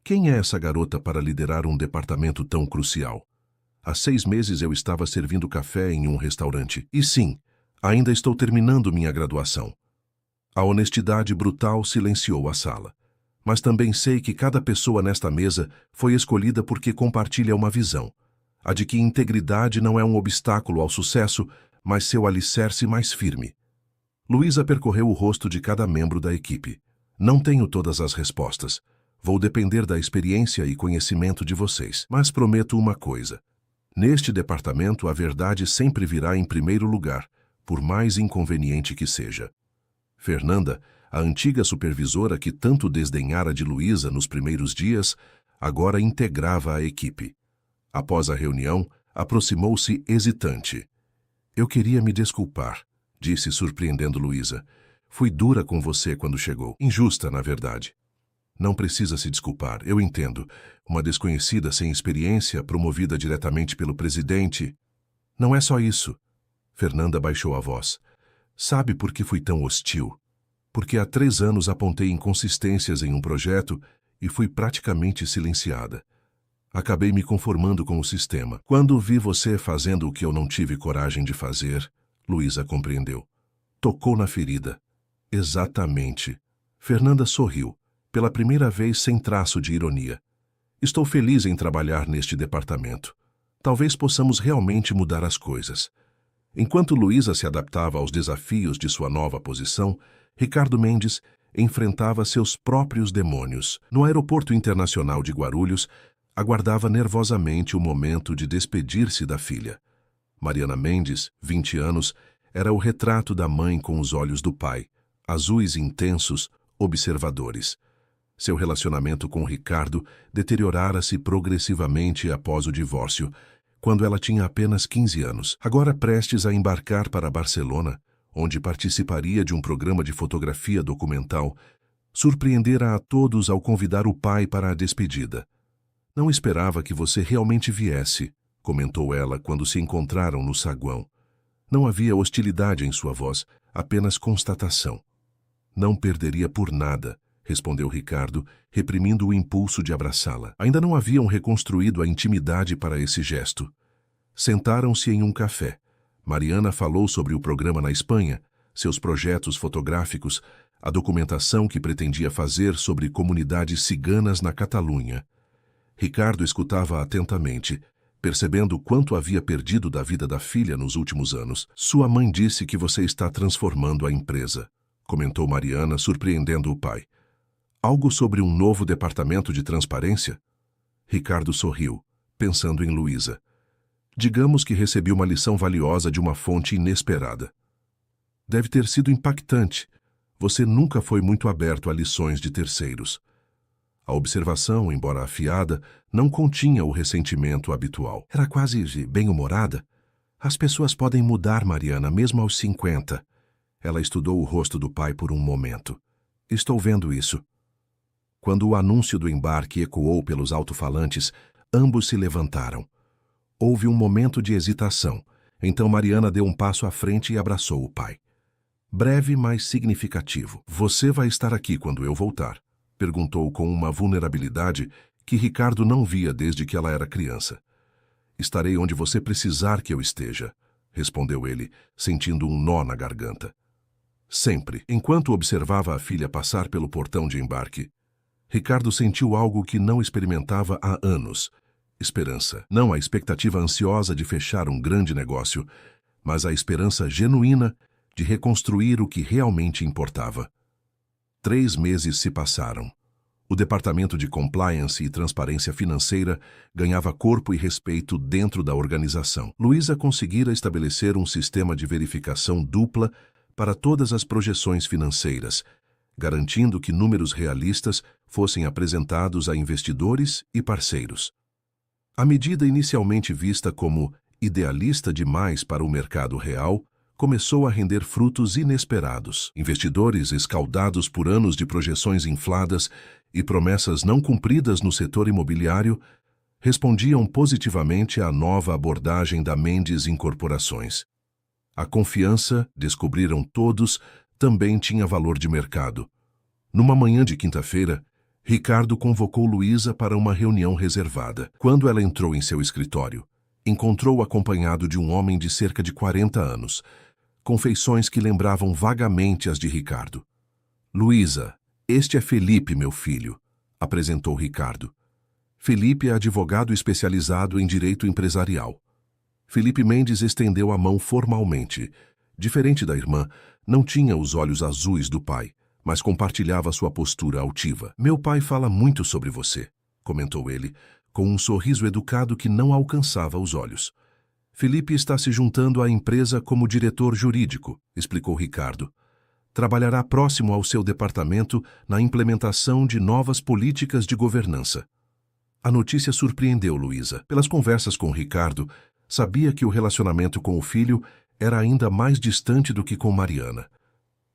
Quem é essa garota para liderar um departamento tão crucial? Há 6 meses eu estava servindo café em um restaurante. E sim, ainda estou terminando minha graduação. A honestidade brutal silenciou a sala. Mas também sei que cada pessoa nesta mesa foi escolhida porque compartilha uma visão, a de que integridade não é um obstáculo ao sucesso, mas seu alicerce mais firme. Luísa percorreu o rosto de cada membro da equipe. Não tenho todas as respostas. Vou depender da experiência e conhecimento de vocês. Mas prometo uma coisa. Neste departamento, a verdade sempre virá em primeiro lugar, por mais inconveniente que seja. Fernanda, a antiga supervisora que tanto desdenhara de Luísa nos primeiros dias, agora integrava a equipe. Após a reunião, aproximou-se hesitante. Eu queria me desculpar, disse surpreendendo Luísa. Fui dura com você quando chegou. Injusta, na verdade. Não precisa se desculpar, eu entendo. Uma desconhecida sem experiência, promovida diretamente pelo presidente. Não é só isso. Fernanda baixou a voz. Sabe por que fui tão hostil? Porque há 3 anos apontei inconsistências em um projeto e fui praticamente silenciada. Acabei me conformando com o sistema. Quando vi você fazendo o que eu não tive coragem de fazer, Luísa compreendeu. Tocou na ferida. Exatamente. Fernanda sorriu, pela primeira vez sem traço de ironia. Estou feliz em trabalhar neste departamento. Talvez possamos realmente mudar as coisas. Enquanto Luísa se adaptava aos desafios de sua nova posição, Ricardo Mendes enfrentava seus próprios demônios. No aeroporto internacional de Guarulhos, aguardava nervosamente o momento de despedir-se da filha. Mariana Mendes, 20 anos, era o retrato da mãe com os olhos do pai, azuis intensos, observadores. Seu relacionamento com Ricardo deteriorara-se progressivamente após o divórcio, quando ela tinha apenas 15 anos. Agora prestes a embarcar para Barcelona, onde participaria de um programa de fotografia documental, surpreendera a todos ao convidar o pai para a despedida. Não esperava que você realmente viesse, comentou ela quando se encontraram no saguão. Não havia hostilidade em sua voz, apenas constatação. Não perderia por nada, respondeu Ricardo, reprimindo o impulso de abraçá-la. Ainda não haviam reconstruído a intimidade para esse gesto. Sentaram-se em um café. Mariana falou sobre o programa na Espanha, seus projetos fotográficos, a documentação que pretendia fazer sobre comunidades ciganas na Catalunha. Ricardo escutava atentamente, percebendo quanto havia perdido da vida da filha nos últimos anos. Sua mãe disse que você está transformando a empresa, comentou Mariana, surpreendendo o pai. Algo sobre um novo departamento de transparência? Ricardo sorriu, pensando em Luísa. Digamos que recebi uma lição valiosa de uma fonte inesperada. Deve ter sido impactante. Você nunca foi muito aberto a lições de terceiros. A observação, embora afiada, não continha o ressentimento habitual. Era quase bem-humorada. As pessoas podem mudar, Mariana, mesmo aos 50. Ela estudou o rosto do pai por um momento. Estou vendo isso. Quando o anúncio do embarque ecoou pelos alto-falantes, ambos se levantaram. Houve um momento de hesitação. Então Mariana deu um passo à frente e abraçou o pai. Breve, mas significativo. Você vai estar aqui quando eu voltar? Perguntou com uma vulnerabilidade que Ricardo não via desde que ela era criança. Estarei onde você precisar que eu esteja, respondeu ele, sentindo um nó na garganta. Sempre, enquanto observava a filha passar pelo portão de embarque, Ricardo sentiu algo que não experimentava há anos. Esperança. Não a expectativa ansiosa de fechar um grande negócio, mas a esperança genuína de reconstruir o que realmente importava. 3 meses se passaram. O departamento de compliance e transparência financeira ganhava corpo e respeito dentro da organização. Luísa conseguira estabelecer um sistema de verificação dupla para todas as projeções financeiras, garantindo que números realistas fossem apresentados a investidores e parceiros. A medida inicialmente vista como idealista demais para o mercado real começou a render frutos inesperados. Investidores escaldados por anos de projeções infladas e promessas não cumpridas no setor imobiliário respondiam positivamente à nova abordagem da Mendes Incorporações. A confiança, descobriram todos, também tinha valor de mercado. Numa manhã de quinta-feira, Ricardo convocou Luísa para uma reunião reservada. Quando ela entrou em seu escritório, encontrou-o acompanhado de um homem de cerca de 40 anos, com feições que lembravam vagamente as de Ricardo. Luísa, este é Felipe, meu filho, apresentou Ricardo. Felipe é advogado especializado em direito empresarial. Felipe Mendes estendeu a mão formalmente. Diferente da irmã, não tinha os olhos azuis do pai, mas compartilhava sua postura altiva. Meu pai fala muito sobre você, comentou ele, com um sorriso educado que não alcançava os olhos. Felipe está se juntando à empresa como diretor jurídico, explicou Ricardo. Trabalhará próximo ao seu departamento na implementação de novas políticas de governança. A notícia surpreendeu Luísa. Pelas conversas com Ricardo, sabia que o relacionamento com o filho era ainda mais distante do que com Mariana.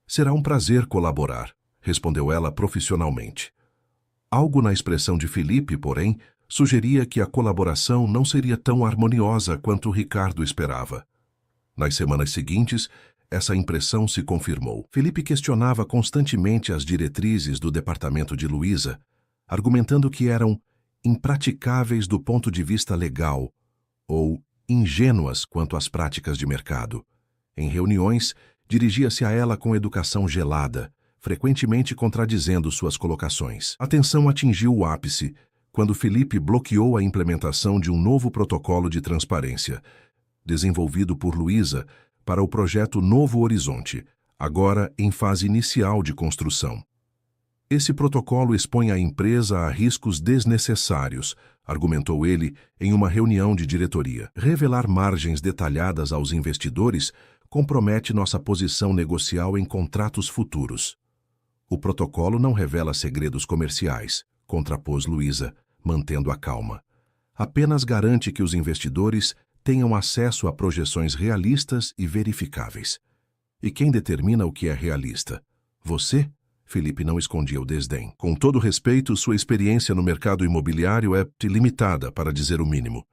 Será um prazer colaborar, respondeu ela profissionalmente. Algo na expressão de Felipe, porém, sugeria que a colaboração não seria tão harmoniosa quanto Ricardo esperava. Nas semanas seguintes, essa impressão se confirmou. Felipe questionava constantemente as diretrizes do departamento de Luísa, argumentando que eram impraticáveis do ponto de vista legal ou ingênuas quanto às práticas de mercado. Em reuniões, dirigia-se a ela com educação gelada, frequentemente contradizendo suas colocações. A tensão atingiu o ápice quando Felipe bloqueou a implementação de um novo protocolo de transparência, desenvolvido por Luísa para o projeto Novo Horizonte, agora em fase inicial de construção. Esse protocolo expõe a empresa a riscos desnecessários, argumentou ele em uma reunião de diretoria. Revelar margens detalhadas aos investidores compromete nossa posição negocial em contratos futuros. O protocolo não revela segredos comerciais, contrapôs Luísa, mantendo a calma. Apenas garante que os investidores tenham acesso a projeções realistas e verificáveis. E quem determina o que é realista? Você? Felipe não escondia o desdém. Com todo respeito, sua experiência no mercado imobiliário é limitada, para dizer o mínimo.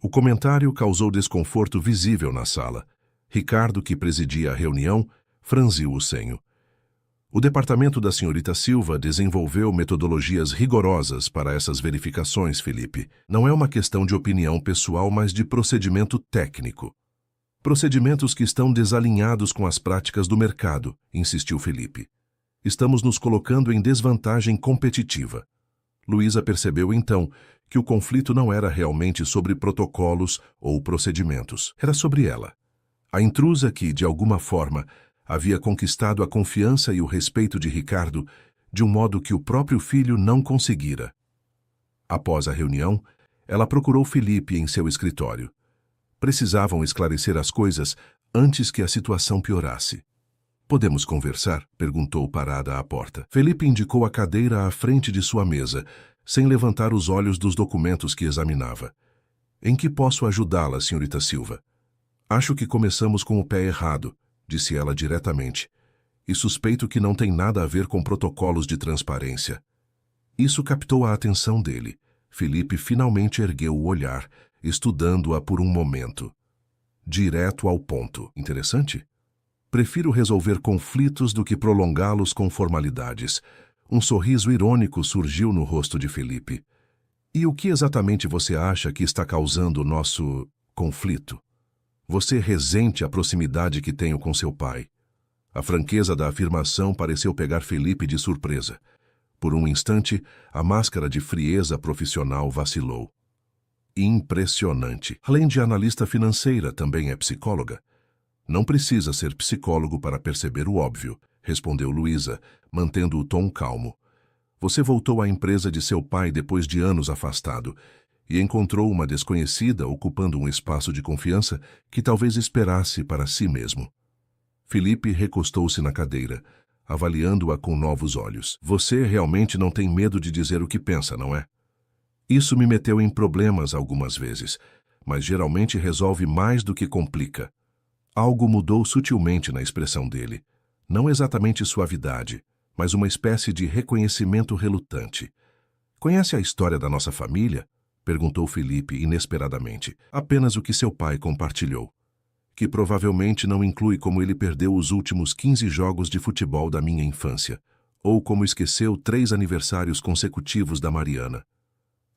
O comentário causou desconforto visível na sala. Ricardo, que presidia a reunião, franziu o senho. O departamento da senhorita Silva desenvolveu metodologias rigorosas para essas verificações, Felipe. Não é uma questão de opinião pessoal, mas de procedimento técnico. Procedimentos que estão desalinhados com as práticas do mercado, insistiu Felipe. Estamos nos colocando em desvantagem competitiva. Luísa percebeu então que o conflito não era realmente sobre protocolos ou procedimentos. Era sobre ela. A intrusa que, de alguma forma, havia conquistado a confiança e o respeito de Ricardo de um modo que o próprio filho não conseguira. Após a reunião, ela procurou Felipe em seu escritório. Precisavam esclarecer as coisas antes que a situação piorasse. Podemos conversar? Perguntou parada à porta. Felipe indicou a cadeira à frente de sua mesa, sem levantar os olhos dos documentos que examinava. Em que posso ajudá-la, senhorita Silva? Acho que começamos com o pé errado, disse ela diretamente, e suspeito que não tem nada a ver com protocolos de transparência. Isso captou a atenção dele. Felipe finalmente ergueu o olhar, estudando-a por um momento. Direto ao ponto. Interessante? Prefiro resolver conflitos do que prolongá-los com formalidades. Um sorriso irônico surgiu no rosto de Felipe. E o que exatamente você acha que está causando o nosso conflito? Você resente a proximidade que tenho com seu pai. A franqueza da afirmação pareceu pegar Felipe de surpresa. Por um instante, a máscara de frieza profissional vacilou. Impressionante. Além de analista financeira, também é psicóloga? Não precisa ser psicólogo para perceber o óbvio, respondeu Luísa, mantendo o tom calmo. Você voltou à empresa de seu pai depois de anos afastado e encontrou uma desconhecida ocupando um espaço de confiança que talvez esperasse para si mesmo. Felipe recostou-se na cadeira, avaliando-a com novos olhos. Você realmente não tem medo de dizer o que pensa, não é? Isso me meteu em problemas algumas vezes, mas geralmente resolve mais do que complica. Algo mudou sutilmente na expressão dele. Não exatamente suavidade, mas uma espécie de reconhecimento relutante. Conhece a história da nossa família? Perguntou Felipe inesperadamente. Apenas o que seu pai compartilhou. Que provavelmente não inclui como ele perdeu os últimos 15 jogos de futebol da minha infância, ou como esqueceu 3 aniversários consecutivos da Mariana.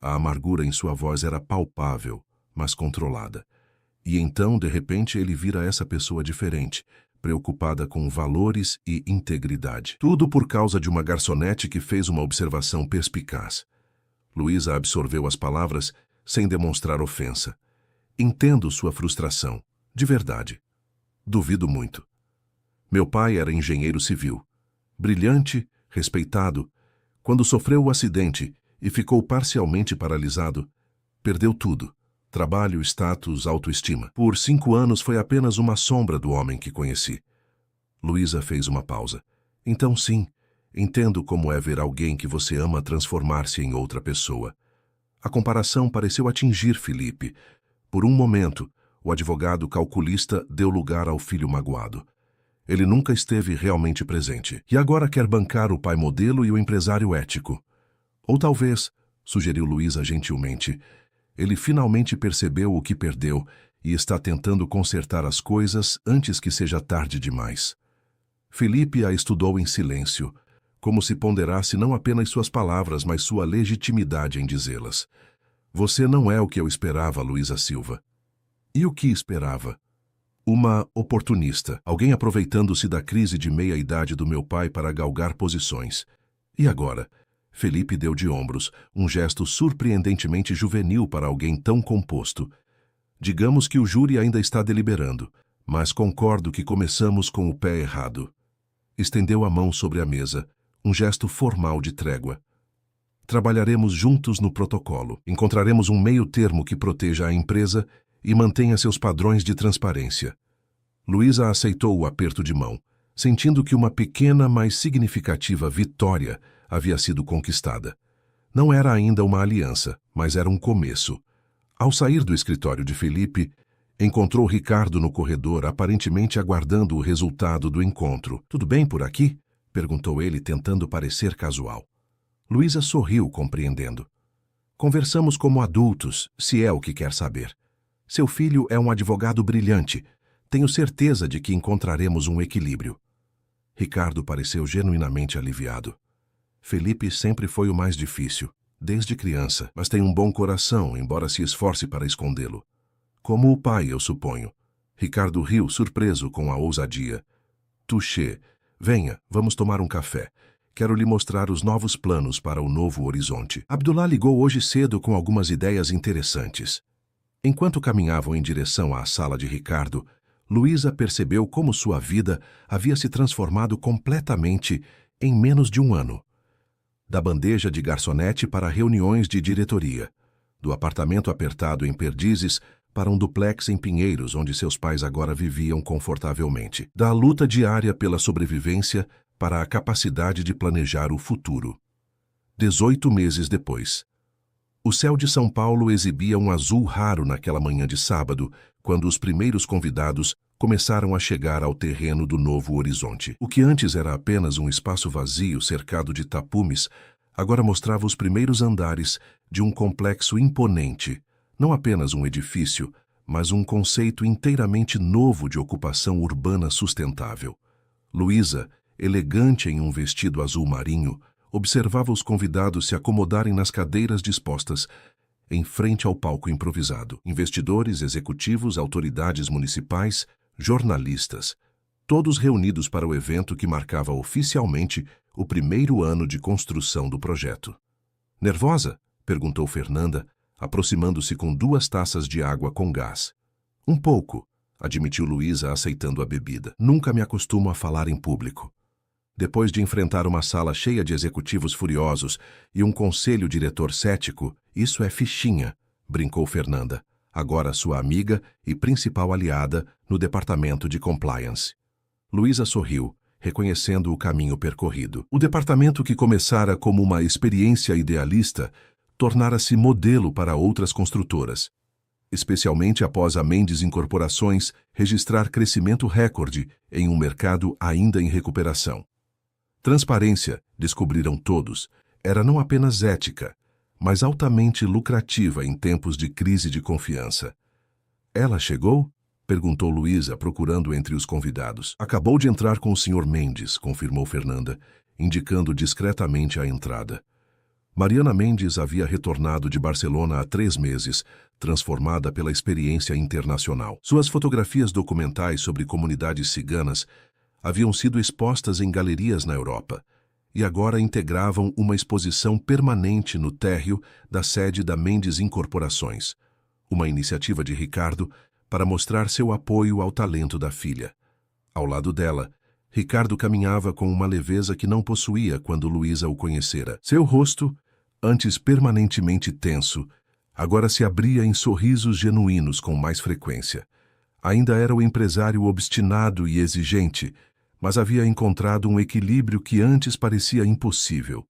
A amargura em sua voz era palpável, mas controlada. E então, de repente, ele vira essa pessoa diferente, preocupada com valores e integridade. Tudo por causa de uma garçonete que fez uma observação perspicaz. Luísa absorveu as palavras sem demonstrar ofensa. Entendo sua frustração, de verdade. Duvido muito. Meu pai era engenheiro civil. Brilhante, respeitado. Quando sofreu o acidente e ficou parcialmente paralisado, perdeu tudo. Trabalho, status, autoestima. Por 5 anos foi apenas uma sombra do homem que conheci. Luísa fez uma pausa. Então sim, entendo como é ver alguém que você ama transformar-se em outra pessoa. A comparação pareceu atingir Felipe. Por um momento, o advogado calculista deu lugar ao filho magoado. Ele nunca esteve realmente presente. E agora quer bancar o pai modelo e o empresário ético. Ou talvez, sugeriu Luísa gentilmente, ele finalmente percebeu o que perdeu e está tentando consertar as coisas antes que seja tarde demais. Felipe a estudou em silêncio, como se ponderasse não apenas suas palavras, mas sua legitimidade em dizê-las. Você não é o que eu esperava, Luísa Silva. E o que esperava? Uma oportunista, alguém aproveitando-se da crise de meia-idade do meu pai para galgar posições. E agora? Felipe deu de ombros, um gesto surpreendentemente juvenil para alguém tão composto. Digamos que o júri ainda está deliberando, mas concordo que começamos com o pé errado. Estendeu a mão sobre a mesa, um gesto formal de trégua. Trabalharemos juntos no protocolo. Encontraremos um meio-termo que proteja a empresa e mantenha seus padrões de transparência. Luísa aceitou o aperto de mão, sentindo que uma pequena, mas significativa vitória havia sido conquistada. Não era ainda uma aliança, mas era um começo. Ao sair do escritório de Felipe, encontrou Ricardo no corredor, aparentemente aguardando o resultado do encontro. "Tudo bem por aqui?" perguntou ele, tentando parecer casual. Luísa sorriu, compreendendo. "Conversamos como adultos, se é o que quer saber. Seu filho é um advogado brilhante. Tenho certeza de que encontraremos um equilíbrio." Ricardo pareceu genuinamente aliviado. Felipe sempre foi o mais difícil, desde criança, mas tem um bom coração, embora se esforce para escondê-lo. Como o pai, eu suponho. Ricardo riu, surpreso com a ousadia. "Touché. Venha, vamos tomar um café. Quero lhe mostrar os novos planos para o novo horizonte." Abdullah ligou hoje cedo com algumas ideias interessantes. Enquanto caminhavam em direção à sala de Ricardo, Luísa percebeu como sua vida havia se transformado completamente em menos de um ano. Da bandeja de garçonete para reuniões de diretoria, do apartamento apertado em Perdizes para um duplex em Pinheiros, onde seus pais agora viviam confortavelmente, da luta diária pela sobrevivência para a capacidade de planejar o futuro. 18 meses depois. O céu de São Paulo exibia um azul raro naquela manhã de sábado, quando os primeiros convidados começaram a chegar ao terreno do novo horizonte. O que antes era apenas um espaço vazio cercado de tapumes, agora mostrava os primeiros andares de um complexo imponente, não apenas um edifício, mas um conceito inteiramente novo de ocupação urbana sustentável. Luísa, elegante em um vestido azul marinho, observava os convidados se acomodarem nas cadeiras dispostas em frente ao palco improvisado. Investidores, executivos, autoridades municipais, jornalistas, todos reunidos para o evento que marcava oficialmente o primeiro ano de construção do projeto. "Nervosa?" perguntou Fernanda, aproximando-se com 2 taças de água com gás. "Um pouco", admitiu Luísa, aceitando a bebida. "Nunca me acostumo a falar em público." Depois de enfrentar uma sala cheia de executivos furiosos e um conselho diretor cético, "Isso é fichinha", brincou Fernanda, agora sua amiga e principal aliada no departamento de compliance. Luísa sorriu, reconhecendo o caminho percorrido. O departamento que começara como uma experiência idealista tornara-se modelo para outras construtoras, especialmente após a Mendes Incorporações registrar crescimento recorde em um mercado ainda em recuperação. Transparência, descobriram todos, era não apenas ética, mas altamente lucrativa em tempos de crise de confiança. "Ela chegou?" perguntou Luísa, procurando entre os convidados. "Acabou de entrar com o Sr. Mendes", confirmou Fernanda, indicando discretamente a entrada. Mariana Mendes havia retornado de Barcelona há 3 meses, transformada pela experiência internacional. Suas fotografias documentais sobre comunidades ciganas haviam sido expostas em galerias na Europa. e agora integravam uma exposição permanente no térreo da sede da Mendes Incorporações, uma iniciativa de Ricardo para mostrar seu apoio ao talento da filha. Ao lado dela, Ricardo caminhava com uma leveza que não possuía quando Luísa o conhecera. Seu rosto, antes permanentemente tenso, agora se abria em sorrisos genuínos com mais frequência. Ainda era o empresário obstinado e exigente, mas havia encontrado um equilíbrio que antes parecia impossível.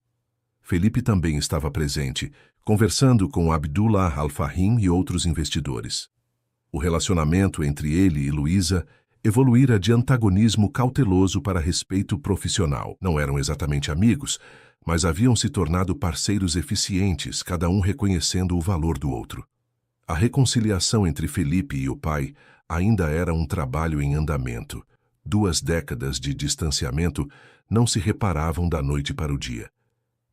Felipe também estava presente, conversando com Abdullah Al-Fahim e outros investidores. O relacionamento entre ele e Luísa evoluíra de antagonismo cauteloso para respeito profissional. Não eram exatamente amigos, mas haviam se tornado parceiros eficientes, cada um reconhecendo o valor do outro. A reconciliação entre Felipe e o pai ainda era um trabalho em andamento. 2 décadas de distanciamento não se reparavam da noite para o dia.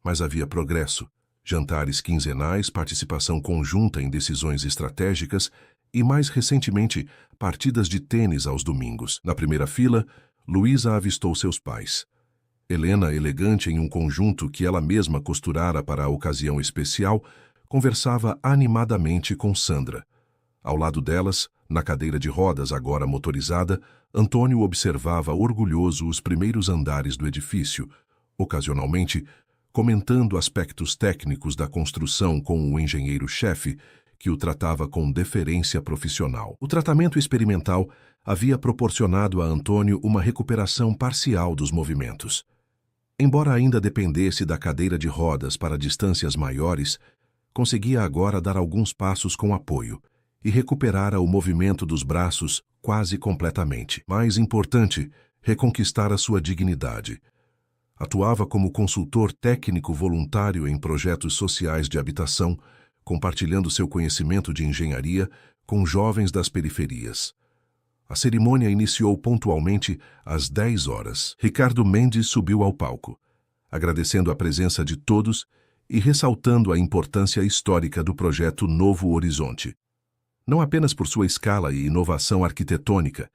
Mas havia progresso, jantares quinzenais, participação conjunta em decisões estratégicas e, mais recentemente, partidas de tênis aos domingos. Na primeira fila, Luísa avistou seus pais. Helena, elegante em um conjunto que ela mesma costurara para a ocasião especial, conversava animadamente com Sandra. Ao lado delas, na cadeira de rodas agora motorizada, Antônio observava orgulhoso os primeiros andares do edifício, ocasionalmente comentando aspectos técnicos da construção com o engenheiro-chefe, que o tratava com deferência profissional. O tratamento experimental havia proporcionado a Antônio uma recuperação parcial dos movimentos. Embora ainda dependesse da cadeira de rodas para distâncias maiores, conseguia agora dar alguns passos com apoio e recuperara o movimento dos braços quase completamente. Mais importante, reconquistara sua dignidade. Atuava como consultor técnico voluntário em projetos sociais de habitação, compartilhando seu conhecimento de engenharia com jovens das periferias. A cerimônia iniciou pontualmente às 10 horas. Ricardo Mendes subiu ao palco, agradecendo a presença de todos e ressaltando a importância histórica do projeto Novo Horizonte. Não apenas por sua escala e inovação arquitetônica,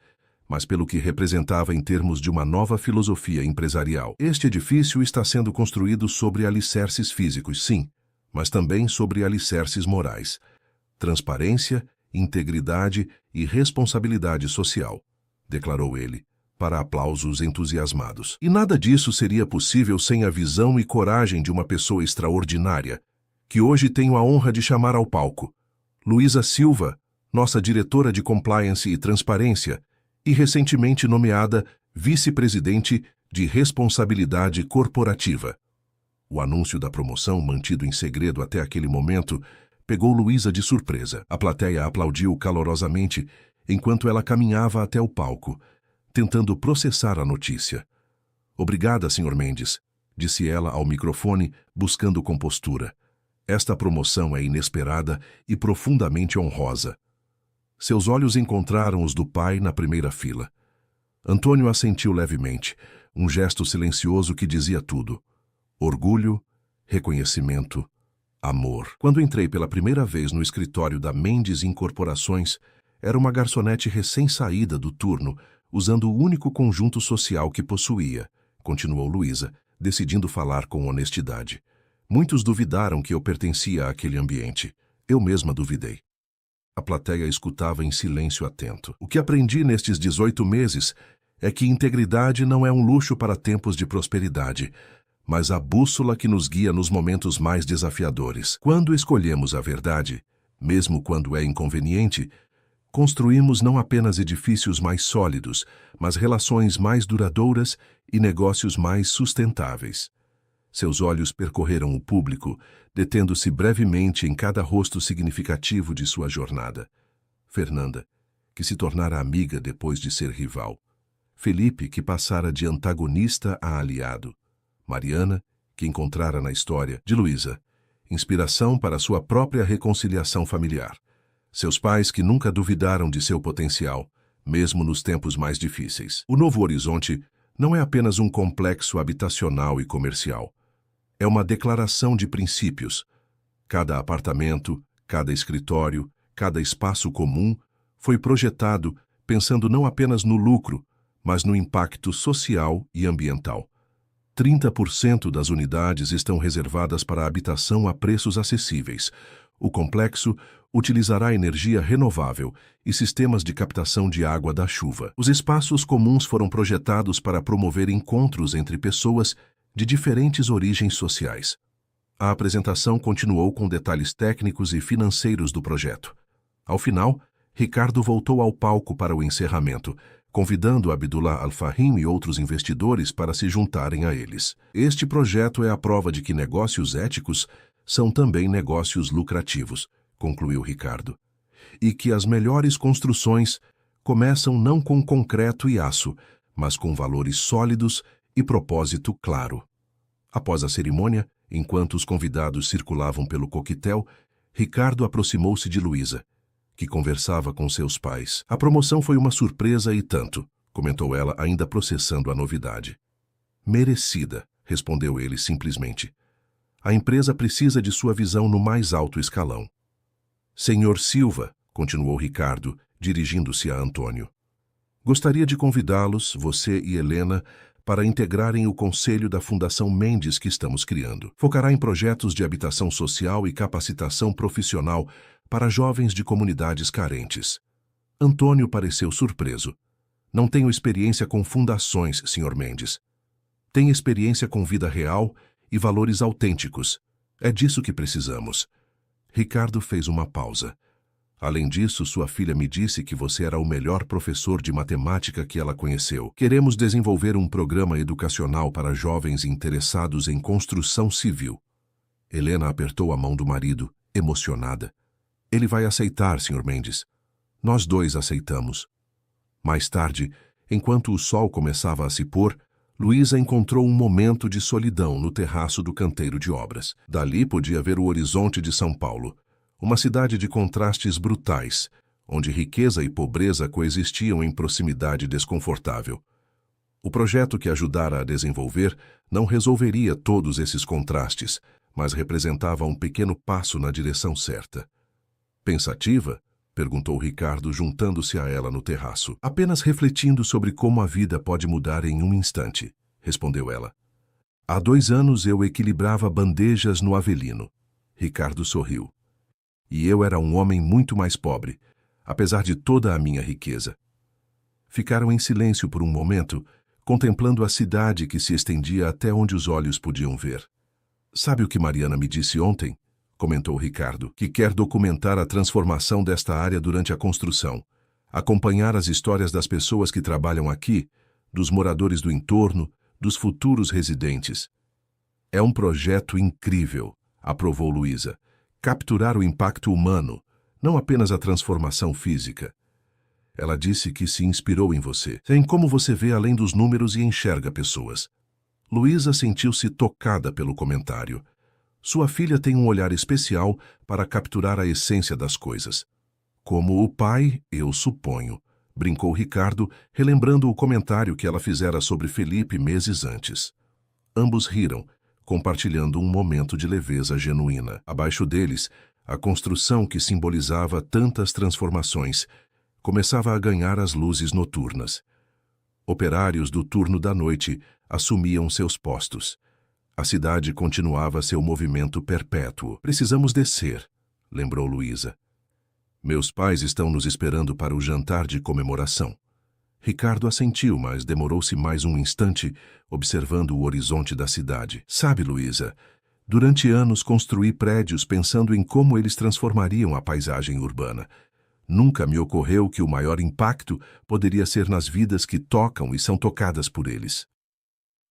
mas pelo que representava em termos de uma nova filosofia empresarial. Este edifício está sendo construído sobre alicerces físicos, sim, mas também sobre alicerces morais. Transparência, integridade e responsabilidade social, declarou ele, para aplausos entusiasmados. E nada disso seria possível sem a visão e coragem de uma pessoa extraordinária, que hoje tenho a honra de chamar ao palco. Luísa Silva, nossa diretora de Compliance e Transparência, e recentemente nomeada vice-presidente de Responsabilidade Corporativa. O anúncio da promoção, mantido em segredo até aquele momento, pegou Luísa de surpresa. A plateia aplaudiu calorosamente enquanto ela caminhava até o palco, tentando processar a notícia. Obrigada, Sr. Mendes, disse ela ao microfone, buscando compostura. Esta promoção é inesperada e profundamente honrosa. Seus olhos encontraram os do pai na primeira fila. Antônio assentiu levemente, um gesto silencioso que dizia tudo. Orgulho, reconhecimento, amor. Quando entrei pela primeira vez no escritório da Mendes Incorporações, era uma garçonete recém-saída do turno, usando o único conjunto social que possuía, continuou Luísa, decidindo falar com honestidade. Muitos duvidaram que eu pertencia àquele ambiente. Eu mesma duvidei. A plateia escutava em silêncio atento. O que aprendi nestes 18 meses é que integridade não é um luxo para tempos de prosperidade, mas a bússola que nos guia nos momentos mais desafiadores. Quando escolhemos a verdade, mesmo quando é inconveniente, construímos não apenas edifícios mais sólidos, mas relações mais duradouras e negócios mais sustentáveis. Seus olhos percorreram o público, detendo-se brevemente em cada rosto significativo de sua jornada. Fernanda, que se tornara amiga depois de ser rival. Felipe, que passara de antagonista a aliado. Mariana, que encontrara na história de Luísa inspiração para sua própria reconciliação familiar. Seus pais que nunca duvidaram de seu potencial, mesmo nos tempos mais difíceis. O Novo Horizonte não é apenas um complexo habitacional e comercial. É uma declaração de princípios. Cada apartamento, cada escritório, cada espaço comum foi projetado pensando não apenas no lucro, mas no impacto social e ambiental. 30% das unidades estão reservadas para habitação a preços acessíveis. O complexo utilizará energia renovável e sistemas de captação de água da chuva. Os espaços comuns foram projetados para promover encontros entre pessoas de diferentes origens sociais. A apresentação continuou com detalhes técnicos e financeiros do projeto. Ao final, Ricardo voltou ao palco para o encerramento, convidando Abdullah Al-Fahim e outros investidores para se juntarem a eles. Este projeto é a prova de que negócios éticos são também negócios lucrativos, concluiu Ricardo, e que as melhores construções começam não com concreto e aço, mas com valores sólidos e propósito claro. Após a cerimônia, enquanto os convidados circulavam pelo coquetel, Ricardo aproximou-se de Luísa, que conversava com seus pais. A promoção foi uma surpresa e tanto, comentou ela, ainda processando a novidade. Merecida, respondeu ele simplesmente. A empresa precisa de sua visão no mais alto escalão. Senhor Silva, continuou Ricardo, dirigindo-se a Antônio. Gostaria de convidá-los, você e Helena, para integrarem o conselho da Fundação Mendes que estamos criando. Focará em projetos de habitação social e capacitação profissional para jovens de comunidades carentes. Antônio pareceu surpreso. Não tenho experiência com fundações, Sr. Mendes. Tenho experiência com vida real e valores autênticos. É disso que precisamos. Ricardo fez uma pausa. Além disso, sua filha me disse que você era o melhor professor de matemática que ela conheceu. Queremos desenvolver um programa educacional para jovens interessados em construção civil. Helena apertou a mão do marido, emocionada. Ele vai aceitar, Sr. Mendes. Nós dois aceitamos. Mais tarde, enquanto o sol começava a se pôr, Luísa encontrou um momento de solidão no terraço do canteiro de obras. Dali podia ver o horizonte de São Paulo, uma cidade de contrastes brutais, onde riqueza e pobreza coexistiam em proximidade desconfortável. O projeto que ajudara a desenvolver não resolveria todos esses contrastes, mas representava um pequeno passo na direção certa. Pensativa? Perguntou Ricardo, juntando-se a ela no terraço. Apenas refletindo sobre como a vida pode mudar em um instante, respondeu ela. Há 2 anos eu equilibrava bandejas no Avelino. Ricardo sorriu. E eu era um homem muito mais pobre, apesar de toda a minha riqueza. Ficaram em silêncio por um momento, contemplando a cidade que se estendia até onde os olhos podiam ver. Sabe o que Mariana me disse ontem? Comentou Ricardo, que quer documentar a transformação desta área durante a construção, acompanhar as histórias das pessoas que trabalham aqui, dos moradores do entorno, dos futuros residentes. É um projeto incrível, aprovou Luísa. Capturar o impacto humano, não apenas a transformação física. Ela disse que se inspirou em você, em como você vê além dos números e enxerga pessoas. Luísa sentiu-se tocada pelo comentário. Sua filha tem um olhar especial para capturar a essência das coisas. Como o pai, eu suponho, brincou Ricardo, relembrando o comentário que ela fizera sobre Felipe meses antes. Ambos riram, compartilhando um momento de leveza genuína. Abaixo deles, a construção que simbolizava tantas transformações começava a ganhar as luzes noturnas. Operários do turno da noite assumiam seus postos. A cidade continuava seu movimento perpétuo. Precisamos descer, lembrou Luísa. Meus pais estão nos esperando para o jantar de comemoração. Ricardo assentiu, mas demorou-se mais um instante, observando o horizonte da cidade. Sabe, Luísa, durante anos construí prédios pensando em como eles transformariam a paisagem urbana. Nunca me ocorreu que o maior impacto poderia ser nas vidas que tocam e são tocadas por eles.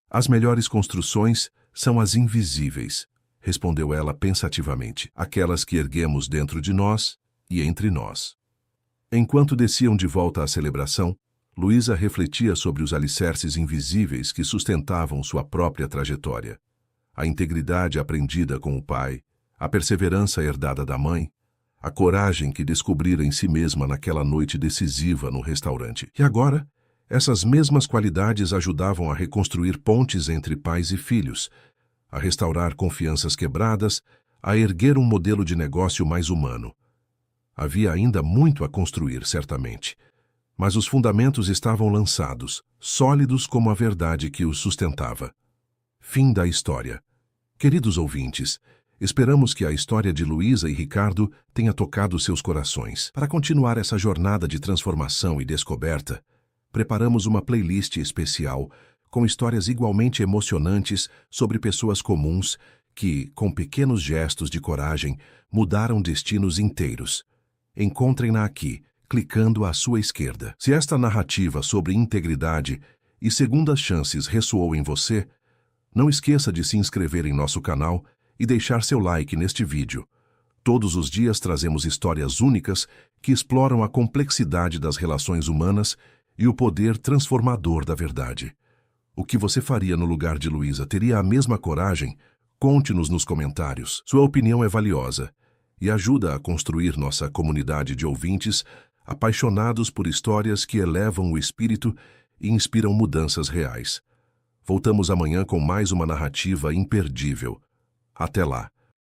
As melhores construções são as invisíveis, respondeu ela pensativamente, aquelas que erguemos dentro de nós e entre nós. Enquanto desciam de volta à celebração, Luísa refletia sobre os alicerces invisíveis que sustentavam sua própria trajetória. A integridade aprendida com o pai, a perseverança herdada da mãe, a coragem que descobrira em si mesma naquela noite decisiva no restaurante. E agora, essas mesmas qualidades ajudavam a reconstruir pontes entre pais e filhos, a restaurar confianças quebradas, a erguer um modelo de negócio mais humano. Havia ainda muito a construir, certamente, mas os fundamentos estavam lançados, sólidos como a verdade que os sustentava. Fim da história. Queridos ouvintes, esperamos que a história de Luísa e Ricardo tenha tocado seus corações. Para continuar essa jornada de transformação e descoberta, preparamos uma playlist especial com histórias igualmente emocionantes sobre pessoas comuns que, com pequenos gestos de coragem, mudaram destinos inteiros. Encontrem-na aqui, clicando à sua esquerda. Se esta narrativa sobre integridade e segundas chances ressoou em você, não esqueça de se inscrever em nosso canal e deixar seu like neste vídeo. Todos os dias trazemos histórias únicas que exploram a complexidade das relações humanas e o poder transformador da verdade. O que você faria no lugar de Luísa? Teria a mesma coragem? Conte-nos nos comentários. Sua opinião é valiosa e ajuda a construir nossa comunidade de ouvintes apaixonados por histórias que elevam o espírito e inspiram mudanças reais. Voltamos amanhã com mais uma narrativa imperdível. Até lá!